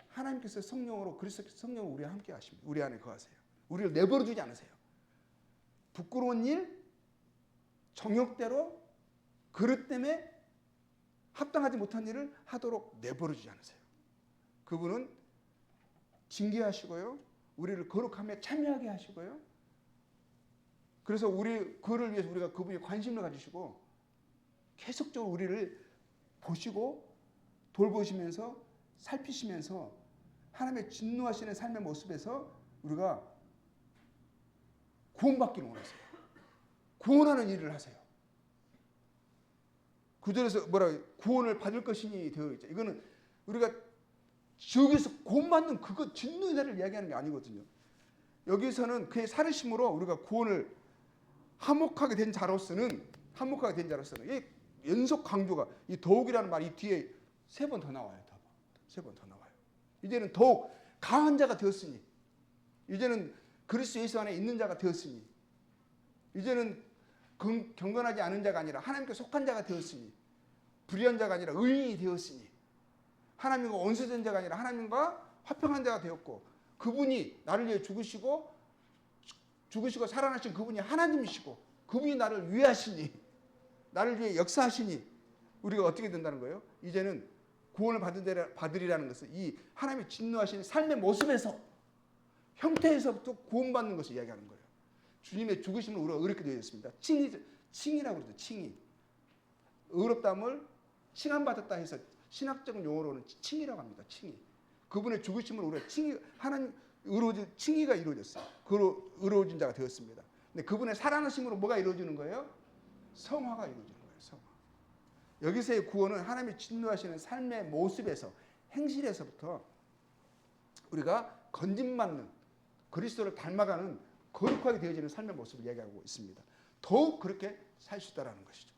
하나님께서 성령으로 그리스도 성령으로 우리와 함께 하십니다. 우리 안에 거하세요. 우리를 내버려 두지 않으세요. 부끄러운 일, 정욕대로 그릇 때문에 합당하지 못한 일을 하도록 내버려 두지 않으세요. 그분은 징계하시고요. 우리를 거룩함에 참여하게 하시고요. 그래서 그를 위해서 우리가 그분이 관심을 가지시고 계속적으로 우리를 보시고 돌보시면서 살피시면서 하나님의 진노하시는 삶의 모습에서 우리가 구원받기를 원하세요. 구원하는 일을 하세요. 구절에서 구원을 받을 것이니 되어 있죠. 이거는 우리가 지옥에서 구원받는 그거 진노의 날을 이야기하는 게 아니거든요. 여기서는 그의 살으심으로 우리가 구원을 화목하게 된 자로서는 이 연속 강조가 이 더욱이라는 말이 뒤에 3번 더 나와요. 3번 더 나와요. 이제는 더욱 강한 자가 되었으니 이제는 그리스도 예수 안에 있는 자가 되었으니 이제는 경건하지 않은 자가 아니라 하나님께 속한 자가 되었으니 불의한 자가 아니라 의인이 되었으니 하나님과 원수된 자가 아니라 하나님과 화평한 자가 되었고 그분이 나를 위해 죽으시고 살아나신 그분이 하나님이시고 그분이 나를 위하시니 나를 위해 역사하시니 우리가 어떻게 된다는 거예요? 이제는 구원을 받으리라는 것은 이 하나님의 진노하신 삶의 모습에서 형태에서부터 구원받는 것을 이야기하는 거예요. 주님의 죽으심을 우리가 의롭게 되었습니다. 칭이라고 그러죠. 칭이. 의롭다함을 칭함받았다 해서 신학적 용어로는 칭이라고 합니다. 칭이. 그분의 죽으심을 우리가 하나님 칭의가 이루어졌어요. 그로 의로워진 자가 되었습니다. 근데 그분의 살아나심으로 뭐가 이루어지는 거예요? 성화가 이루어지는 거예요. 성화. 여기서의 구원은 하나님이 진노하시는 삶의 모습에서 행실에서부터 우리가 건짐받는 그리스도를 닮아가는 거룩하게 되어지는 삶의 모습을 이야기하고 있습니다. 더욱 그렇게 살 수 있다는 것이죠.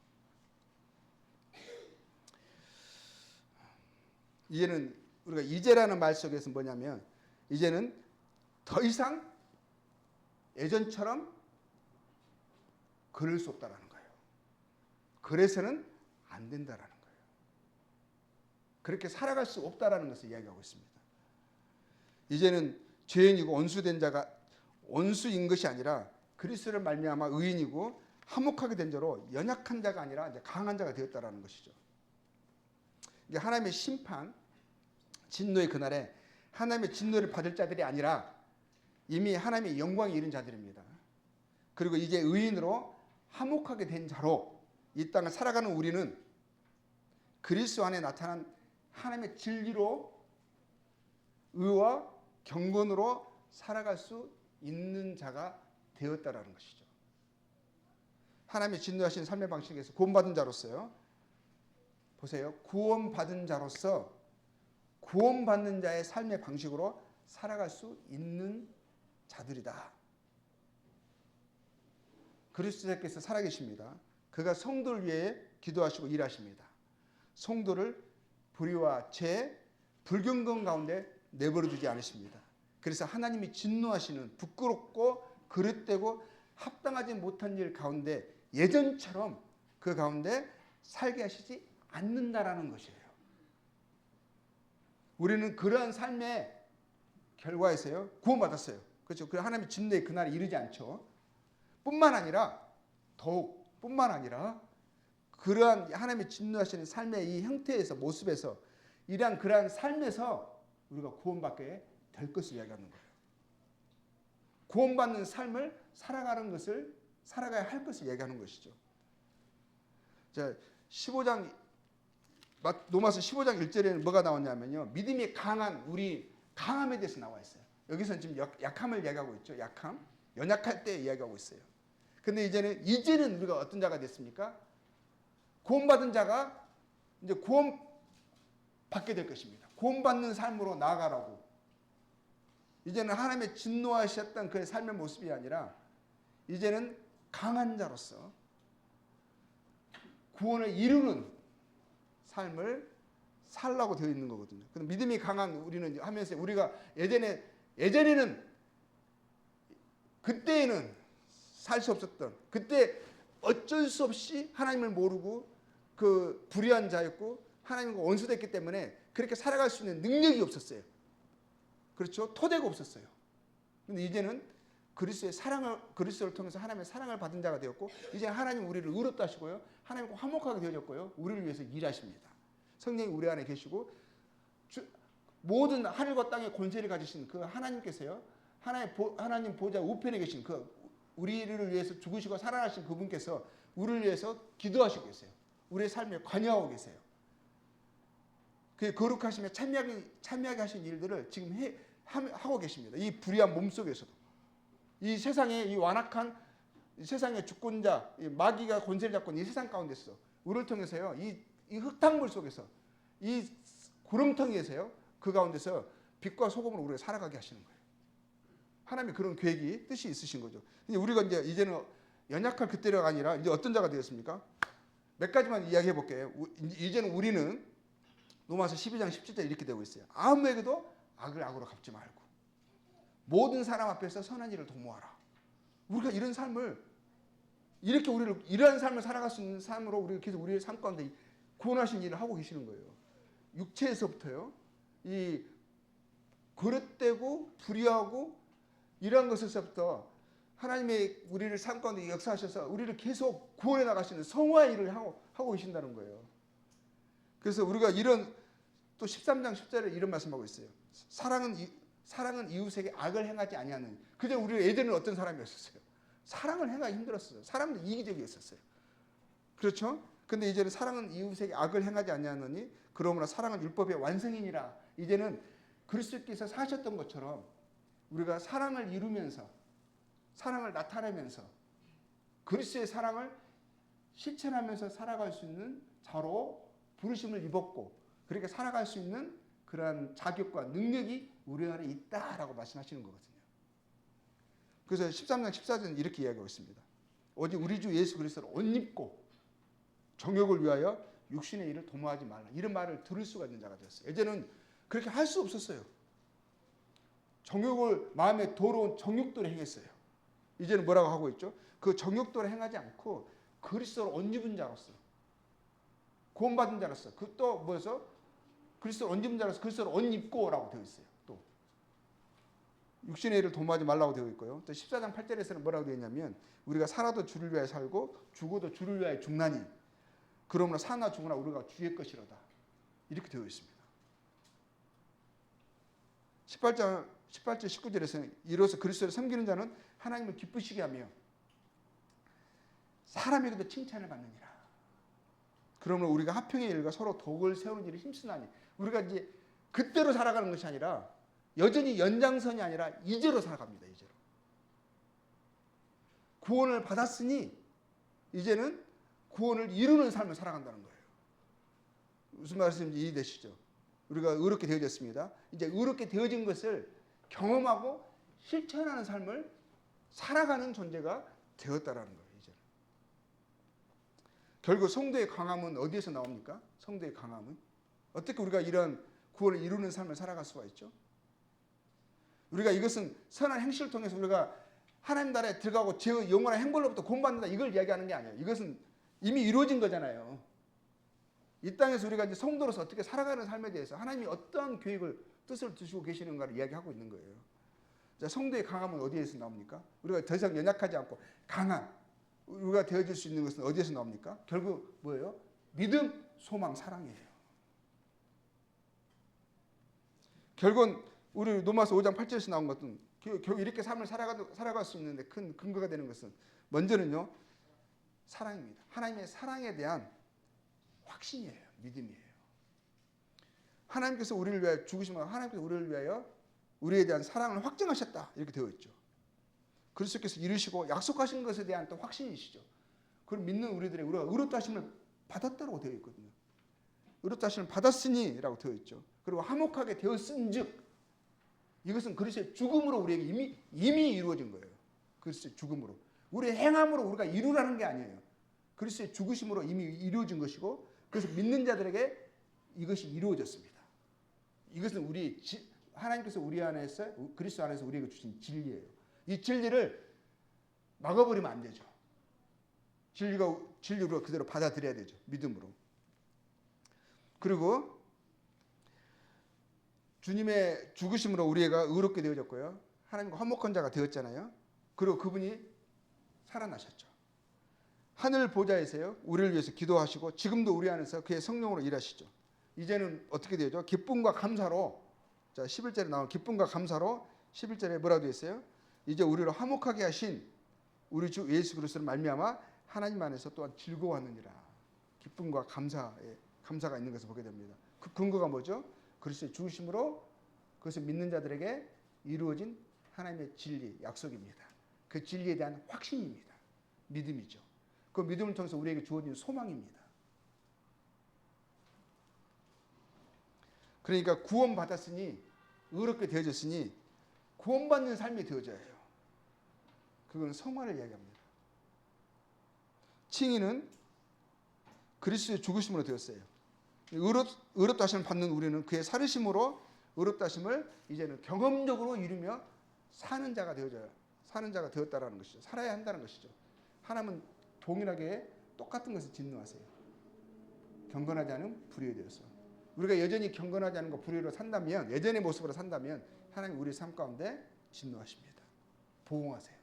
이제는 우리가 이제라는 말 속에서 뭐냐면 이제는 더 이상 예전처럼 그럴 수 없다라는 거예요. 그래서는 안 된다라는 거예요. 그렇게 살아갈 수 없다라는 것을 이야기하고 있습니다. 이제는 죄인이고 원수된 자가 원수인 것이 아니라 그리스도를 말미암아 의인이고 화목하게 된 자로 연약한 자가 아니라 이제 강한 자가 되었다라는 것이죠. 이게 하나님의 심판, 진노의 그날에 하나님의 진노를 받을 자들이 아니라 이미 하나님의 영광에 이른 자들입니다. 그리고 이제 의인으로 화목하게 된 자로 이 땅을 살아가는 우리는 그리스도 안에 나타난 하나님의 진리로 의와 경건으로 살아갈 수 있는 자가 되었다라는 것이죠. 하나님의 진노하신 삶의 방식에서 구원받은 자로서요. 보세요. 구원받은 자로서 구원받는 자의 삶의 방식으로 살아갈 수 있는 자들이다. 그리스도께서 살아계십니다. 그가 성도를 위해 기도하시고 일하십니다. 성도를 불의와 죄, 불경건 가운데 내버려 두지 않으십니다. 그래서 하나님이 진노하시는 부끄럽고 그릇되고 합당하지 못한 일 가운데 예전처럼 그 가운데 살게 하시지 않는다라는 것이에요. 우리는 그러한 삶의 결과에서요 구원받았어요. 그렇죠? 그 하나님의 진노의 그날에 이르지 않죠. 뿐만 아니라 그러한 하나님의 진노하시는 삶의 이 형태에서 모습에서 이러한 그러한 삶에서 우리가 구원받게 될 것을 이야기하는 거예요. 구원받는 삶을 살아가야 할 것을 얘기하는 것이죠. 자, 15장 로마서 15장 1절에는 뭐가 나왔냐면요. 믿음이 강한 우리 강함에 대해서 나와 있어요. 여기서는 지금 약함을 얘기하고 있죠. 약함. 연약할 때 이야기하고 있어요. 근데 이제는 우리가 어떤 자가 됐습니까? 구원받은 자가 이제 구원받게 될 것입니다. 구원받는 삶으로 나아가라고. 이제는 하나님의 진노하셨던 그의 삶의 모습이 아니라 이제는 강한 자로서 구원을 이루는 삶을 살라고 되어 있는 거거든요. 근데 믿음이 강한 우리는 하면서 우리가 예전에는 그때에는 살 수 없었던 그때 어쩔 수 없이 하나님을 모르고 그 불의한 자였고 하나님과 원수됐기 때문에 그렇게 살아갈 수 있는 능력이 없었어요. 그렇죠? 토대가 없었어요. 근데 이제는 그리스도를 통해서 하나님의 사랑을 받은 자가 되었고 이제 하나님 우리를 의롭다 하시고요. 하나님과 화목하게 되어졌고요. 우리를 위해서 일하십니다. 성령이 우리 안에 계시고 모든 하늘과 땅의 권세를 가지신 그 하나님께서요. 하나님 보좌 우편에 계신 그 우리를 위해서 죽으시고 살아나신 그분께서 우리를 위해서 기도하시고 계세요. 우리의 삶에 관여하고 계세요. 그 거룩하시며 참여하게 하신 일들을 지금 하고 계십니다. 이 불의한 몸 속에서도. 이 세상의 이 완악한 세상의 주권자, 이 마귀가 권세를 잡고 있는 이 세상 가운데서 우리를 통해서요. 이 흙탕물 속에서 이 구름텅이에서요. 그 가운데서 빛과 소금으로 우리가 살아가게 하시는 거예요. 하나님의 그런 계획이 뜻이 있으신 거죠. 근데 우리가 이제는 연약할 그때가 아니라 이제 어떤 자가 되었습니까? 몇 가지만 이야기해 볼게요. 이제는 우리는 로마서 12장 17절 이렇게 되고 있어요. 아무에게도 악을 악으로 갚지 말고 모든 사람 앞에서 선한 일을 도모하라. 우리가 이런 삶을 이렇게 이러한 삶을 살아갈 수 있는 삶으로 우리가 계속 우리의 삶 가운데 구원하신 일을 하고 계시는 거예요. 육체에서부터요. 이 그릇되고 불의하고 이러한 것에서부터 하나님의 우리를 삶 가운데 역사하셔서 우리를 계속 구원해 나가시는 성화의 일을 하고 계신다는 거예요. 그래서 우리가 이런 또 13장 10절에 이런 말씀하고 있어요. 사랑은 이웃에게 악을 행하지 아니하는. 그저 우리 예전에는 어떤 사람이었었어요. 사랑을 행하기 힘들었어요. 사람도 이기적이었었어요. 그렇죠? 근데 이제는 사랑은 이웃에게 악을 행하지 아니하느니 그러므로 사랑은 율법의 완성이니라. 이제는 그리스도께서 사셨던 것처럼 우리가 사랑을 이루면서 사랑을 나타내면서 그리스도의 사랑을 실천하면서 살아갈 수 있는 자로 부르심을 입었고 그렇게 살아갈 수 있는 그러한 자격과 능력이 우리 안에 있다라고 말씀하시는 거거든요. 그래서 13장 14절은 이렇게 이야기하고 있습니다. 오직 우리 주 예수 그리스도를 옷 입고 정욕을 위하여 육신의 일을 도모하지 말라. 이런 말을 들을 수가 있는 자가 되었어요. 예전에는 그렇게 할 수 없었어요. 정욕을 마음에 더러운 정욕대로 행했어요. 이제는 뭐라고 하고 있죠? 그 정욕대로 행하지 않고 그리스도를 옷 입은 자로서 구원받은 자로서 그 또 뭐여서 그리스도를 옷 입은 자로서 그리스도를 옷 입고라고 되어 있어요. 또 육신의 일을 도모하지 말라고 되어 있고요. 또 14장 8절에서는 뭐라고 되어 있냐면 우리가 살아도 주를 위하여 살고 죽어도 주를 위하여 죽나니 그러므로 사나 죽으나 우리가 주의 것이로다. 이렇게 되어 있습니다. 18절 19절에서는 이로써 그리스도를 섬기는 자는 하나님을 기쁘시게 하며 사람에게도 칭찬을 받느니라. 그러므로 우리가 화평의 일과 서로 덕을 세우는 일을 힘쓰나니 우리가 이제 그때로 살아가는 것이 아니라 여전히 연장선이 아니라 이제로 살아갑니다. 이제로. 구원을 받았으니 이제는 구원을 이루는 삶을 살아간다는 거예요. 무슨 말씀인지 이해되시죠? 우리가 의롭게 되어졌습니다. 이제 의롭게 되어진 것을 경험하고 실천하는 삶을 살아가는 존재가 되었다라는 거예요. 이제 결국 성도의 강함은 어디에서 나옵니까? 성도의 강함은 어떻게 우리가 이런 구원을 이루는 삶을 살아갈 수가 있죠? 우리가 이것은 선한 행실을 통해서 우리가 하나님 나라에 들어가고 제 영원한 행복로부터 구원받는다 이걸 이야기하는 게 아니에요. 이것은 이미 이루어진 거잖아요. 이 땅에서 우리가 이제 성도로서 어떻게 살아가는 삶에 대해서 하나님이 어떤 계획을 뜻을 두시고 계시는가를 이야기하고 있는 거예요. 자, 성도의 강함은 어디에서 나옵니까? 우리가 더 이상 연약하지 않고 강한 우리가 되어질 수 있는 것은 어디에서 나옵니까? 결국 뭐예요? 믿음, 소망, 사랑이에요. 결국은 우리 로마서 5장 8절에서 나온 것은 결국 이렇게 삶을 살아갈 수 있는데 큰 근거가 되는 것은 먼저는요. 사랑입니다. 하나님의 사랑에 대한 확신이에요. 믿음이에요. 하나님께서 우리를 위하여 죽으시면 하나님께서 우리를 위하여 우리에 대한 사랑을 확증하셨다. 이렇게 되어 있죠. 그리스도께서 이루시고 약속하신 것에 대한 또 확신이시죠. 그걸 믿는 우리들의 우리가 의롭다 하심을 받았다고 되어 있거든요. 의롭다 하심을 받았으니라고 되어 있죠. 그리고 화목하게 되었은즉 이것은 그리스도의 죽음으로 우리에게 이미 이루어진 거예요. 그리스도의 죽음으로. 우리의 행함으로 우리가 이루라는 게 아니에요. 그리스도의 죽으심으로 이미 이루어진 것이고 그래서 믿는 자들에게 이것이 이루어졌습니다. 이것은 하나님께서 우리 안에서 그리스도 안에서 우리에게 주신 진리예요. 이 진리를 막아버리면 안 되죠. 진리로 그대로 받아들여야 되죠. 믿음으로. 그리고 주님의 죽으심으로 우리가 의롭게 되어졌고요. 하나님과 화목한 자가 되었잖아요. 그리고 그분이 살아나셨죠. 하늘 보좌에서요. 우리를 위해서 기도하시고 지금도 우리 안에서 그의 성령으로 일하시죠. 이제는 어떻게 되죠? 기쁨과 감사로 자 11절에 나온 기쁨과 감사로 11절에 뭐라고 되어 있어요? 이제 우리를 화목하게 하신 우리 주 예수 그리스도를 말미암아 하나님 안에서 또한 즐거워하느니라. 기쁨과 감사가 있는 것을 보게 됩니다. 그 근거가 뭐죠? 그리스도의 죽으심으로 그것을 믿는 자들에게 이루어진 하나님의 진리, 약속입니다. 그 진리에 대한 확신입니다. 믿음이죠. 그 믿음을 통해서 우리에게 주어진 소망입니다. 그러니까 구원받았으니 의롭게 되어졌으니 구원받는 삶이 되어져야 해요. 그건 성화를 이야기합니다. 칭의는 그리스도의 죽으심으로 되었어요. 의롭다 하심을 받는 우리는 그의 살으심으로 의롭다 하심을 이제는 경험적으로 이루며 사는 자가 되었다라는 것이죠. 살아야 한다는 것이죠. 하나님은 동일하게 똑같은 것을 진노하세요. 경건하지 않은 불의에 대해서. 우리가 여전히 경건하지 않은 것 불의로 산다면 예전의 모습으로 산다면 하나님 우리 삶 가운데 진노하십니다. 보응하세요.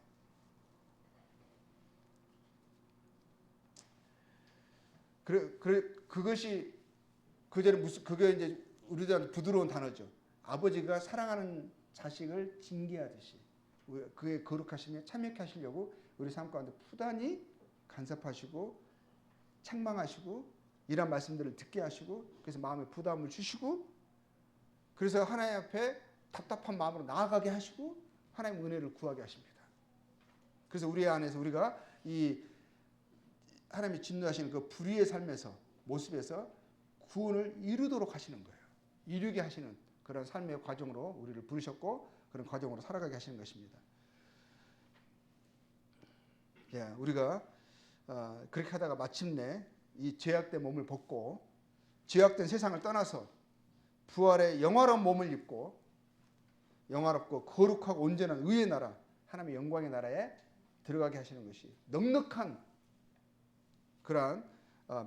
그것이 그게 이제 우리들한테 부드러운 단어죠. 아버지가 사랑하는 자식을 징계하듯이 그의 거룩하시며 참여케 하시려고 우리 삶 가운데 부단히 간섭하시고 책망하시고 이런 말씀들을 듣게 하시고 그래서 마음에 부담을 주시고 그래서 하나님 앞에 답답한 마음으로 나아가게 하시고 하나님 은혜를 구하게 하십니다. 그래서 우리 안에서 우리가 이 하나님이 진노하시는 그 불의의 삶에서 모습에서 구원을 이루도록 하시는 거예요. 이루게 하시는 그런 삶의 과정으로 우리를 부르셨고 그런 과정으로 살아가게 하시는 것입니다. 우리가 그렇게 하다가 마침내 이 죄악된 몸을 벗고 죄악된 세상을 떠나서 부활의 영화로운 몸을 입고 영화롭고 거룩하고 온전한 의의 나라 하나님의 영광의 나라에 들어가게 하시는 것이 넉넉한 그러한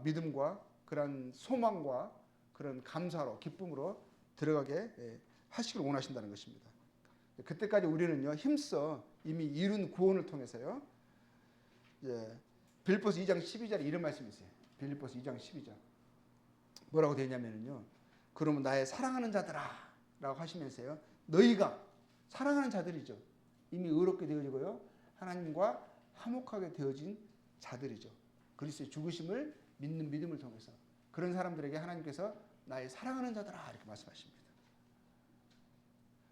믿음과 그런 소망과 그런 감사로 기쁨으로 들어가게 하시길 원하신다는 것입니다. 그때까지 우리는요 힘써 이미 이룬 구원을 통해서요 빌립보서 2장 12절에 이런 말씀이 있어요. 빌립보서 2장 12절 뭐라고 되냐면요 그러면 나의 사랑하는 자들아 라고 하시면서요 너희가 사랑하는 자들이죠. 이미 의롭게 되어지고요 하나님과 화목하게 되어진 자들이죠. 그리스도의 죽으심을 믿는 믿음을 통해서 그런 사람들에게 하나님께서 나의 사랑하는 자들아 이렇게 말씀하십니다.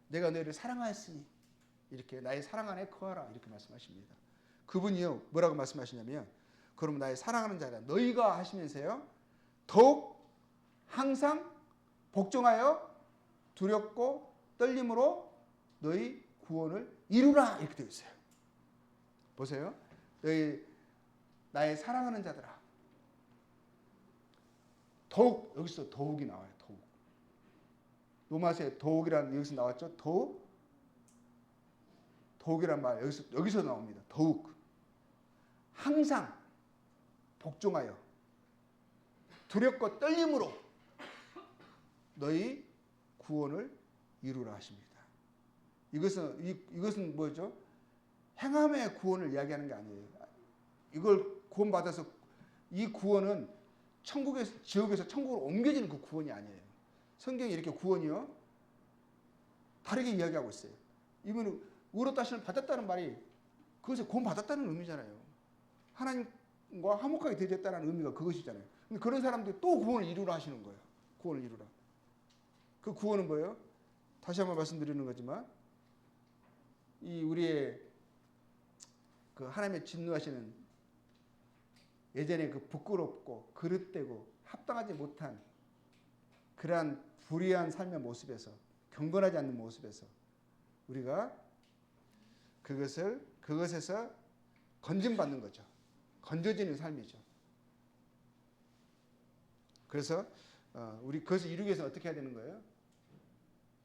내가 너희를 사랑하였으니 이렇게 나의 사랑 안에 거하라 이렇게 말씀하십니다. 그분이요 뭐라고 말씀하시냐면 그러면 나의 사랑하는 자라 너희가 하시면서요 더욱 항상 복종하여 두렵고 떨림으로 너희 구원을 이루라 이렇게 되어 있어요. 보세요. 너희 나의 사랑하는 자들아 더욱 여기서 더욱이 나와요. 더욱. 로마서에 더욱이라는 여기서 나왔죠. 더욱이란 말 여기서 나옵니다. 더욱. 항상 복종하여 두렵고 떨림으로 너희 구원을 이루라 하십니다. 이것은 뭐죠? 행함의 구원을 이야기하는 게 아니에요. 이걸 구원받아서 이 구원은 지옥에서 천국으로 옮겨지는 그 구원이 아니에요. 성경이 이렇게 구원이요 다르게 이야기하고 있어요. 이분은 의로 따심을 받았다는 말이 그것을 구원받았다는 의미잖아요. 하나님과 화목하게 되었다는 의미가 그것이잖아요. 근데 그런 사람들이 또 구원을 이루라 하시는 거예요. 구원을 이루라. 그 구원은 뭐예요? 다시 한번 말씀드리는 거지만 이 우리의 그 하나님의 진노하시는 예전에 그 부끄럽고 그릇되고 합당하지 못한 그러한 불의한 삶의 모습에서 경건하지 않는 모습에서 우리가 그것에서 건짐받는 거죠. 건져지는 삶이죠. 그래서 우리 그것을 이루기 위해서 어떻게 해야 되는 거예요?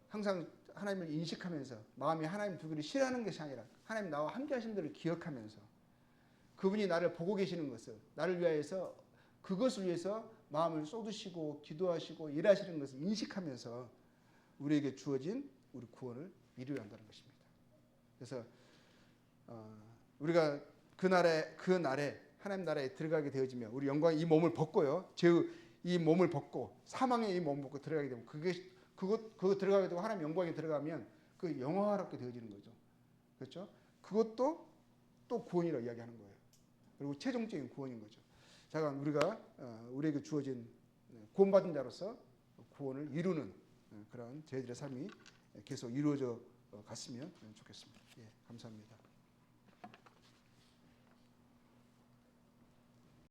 항상 하나님을 인식하면서 마음이 하나님 두기를 싫어하는 것이 아니라 하나님 나와 함께 하신 것을 기억하면서 그분이 나를 보고 계시는 것을 나를 위하여서 그것을 위해서 마음을 쏟으시고 기도하시고 일하시는 것을 인식하면서 우리에게 주어진 우리 구원을 이루어야 한다는 것입니다. 그래서 우리가 그 날에 하나님 나라에 들어가게 되어지면 우리 영광의 이 몸을 벗고요. 이 몸을 벗고 사망의 이 몸을 벗고 들어가게 되면 그거 들어가게 되고 하나님 영광에 들어가면 그 영화롭게 되어지는 거죠. 그렇죠? 그것도 또 구원이라고 이야기하는 거예요. 그리고 최종적인 구원인 거죠. 자, 우리가 우리에게 주어진 구원받은 자로서 구원을 이루는 그런 저희들의 삶이 계속 이루어져 갔으면 좋겠습니다. 예, 감사합니다.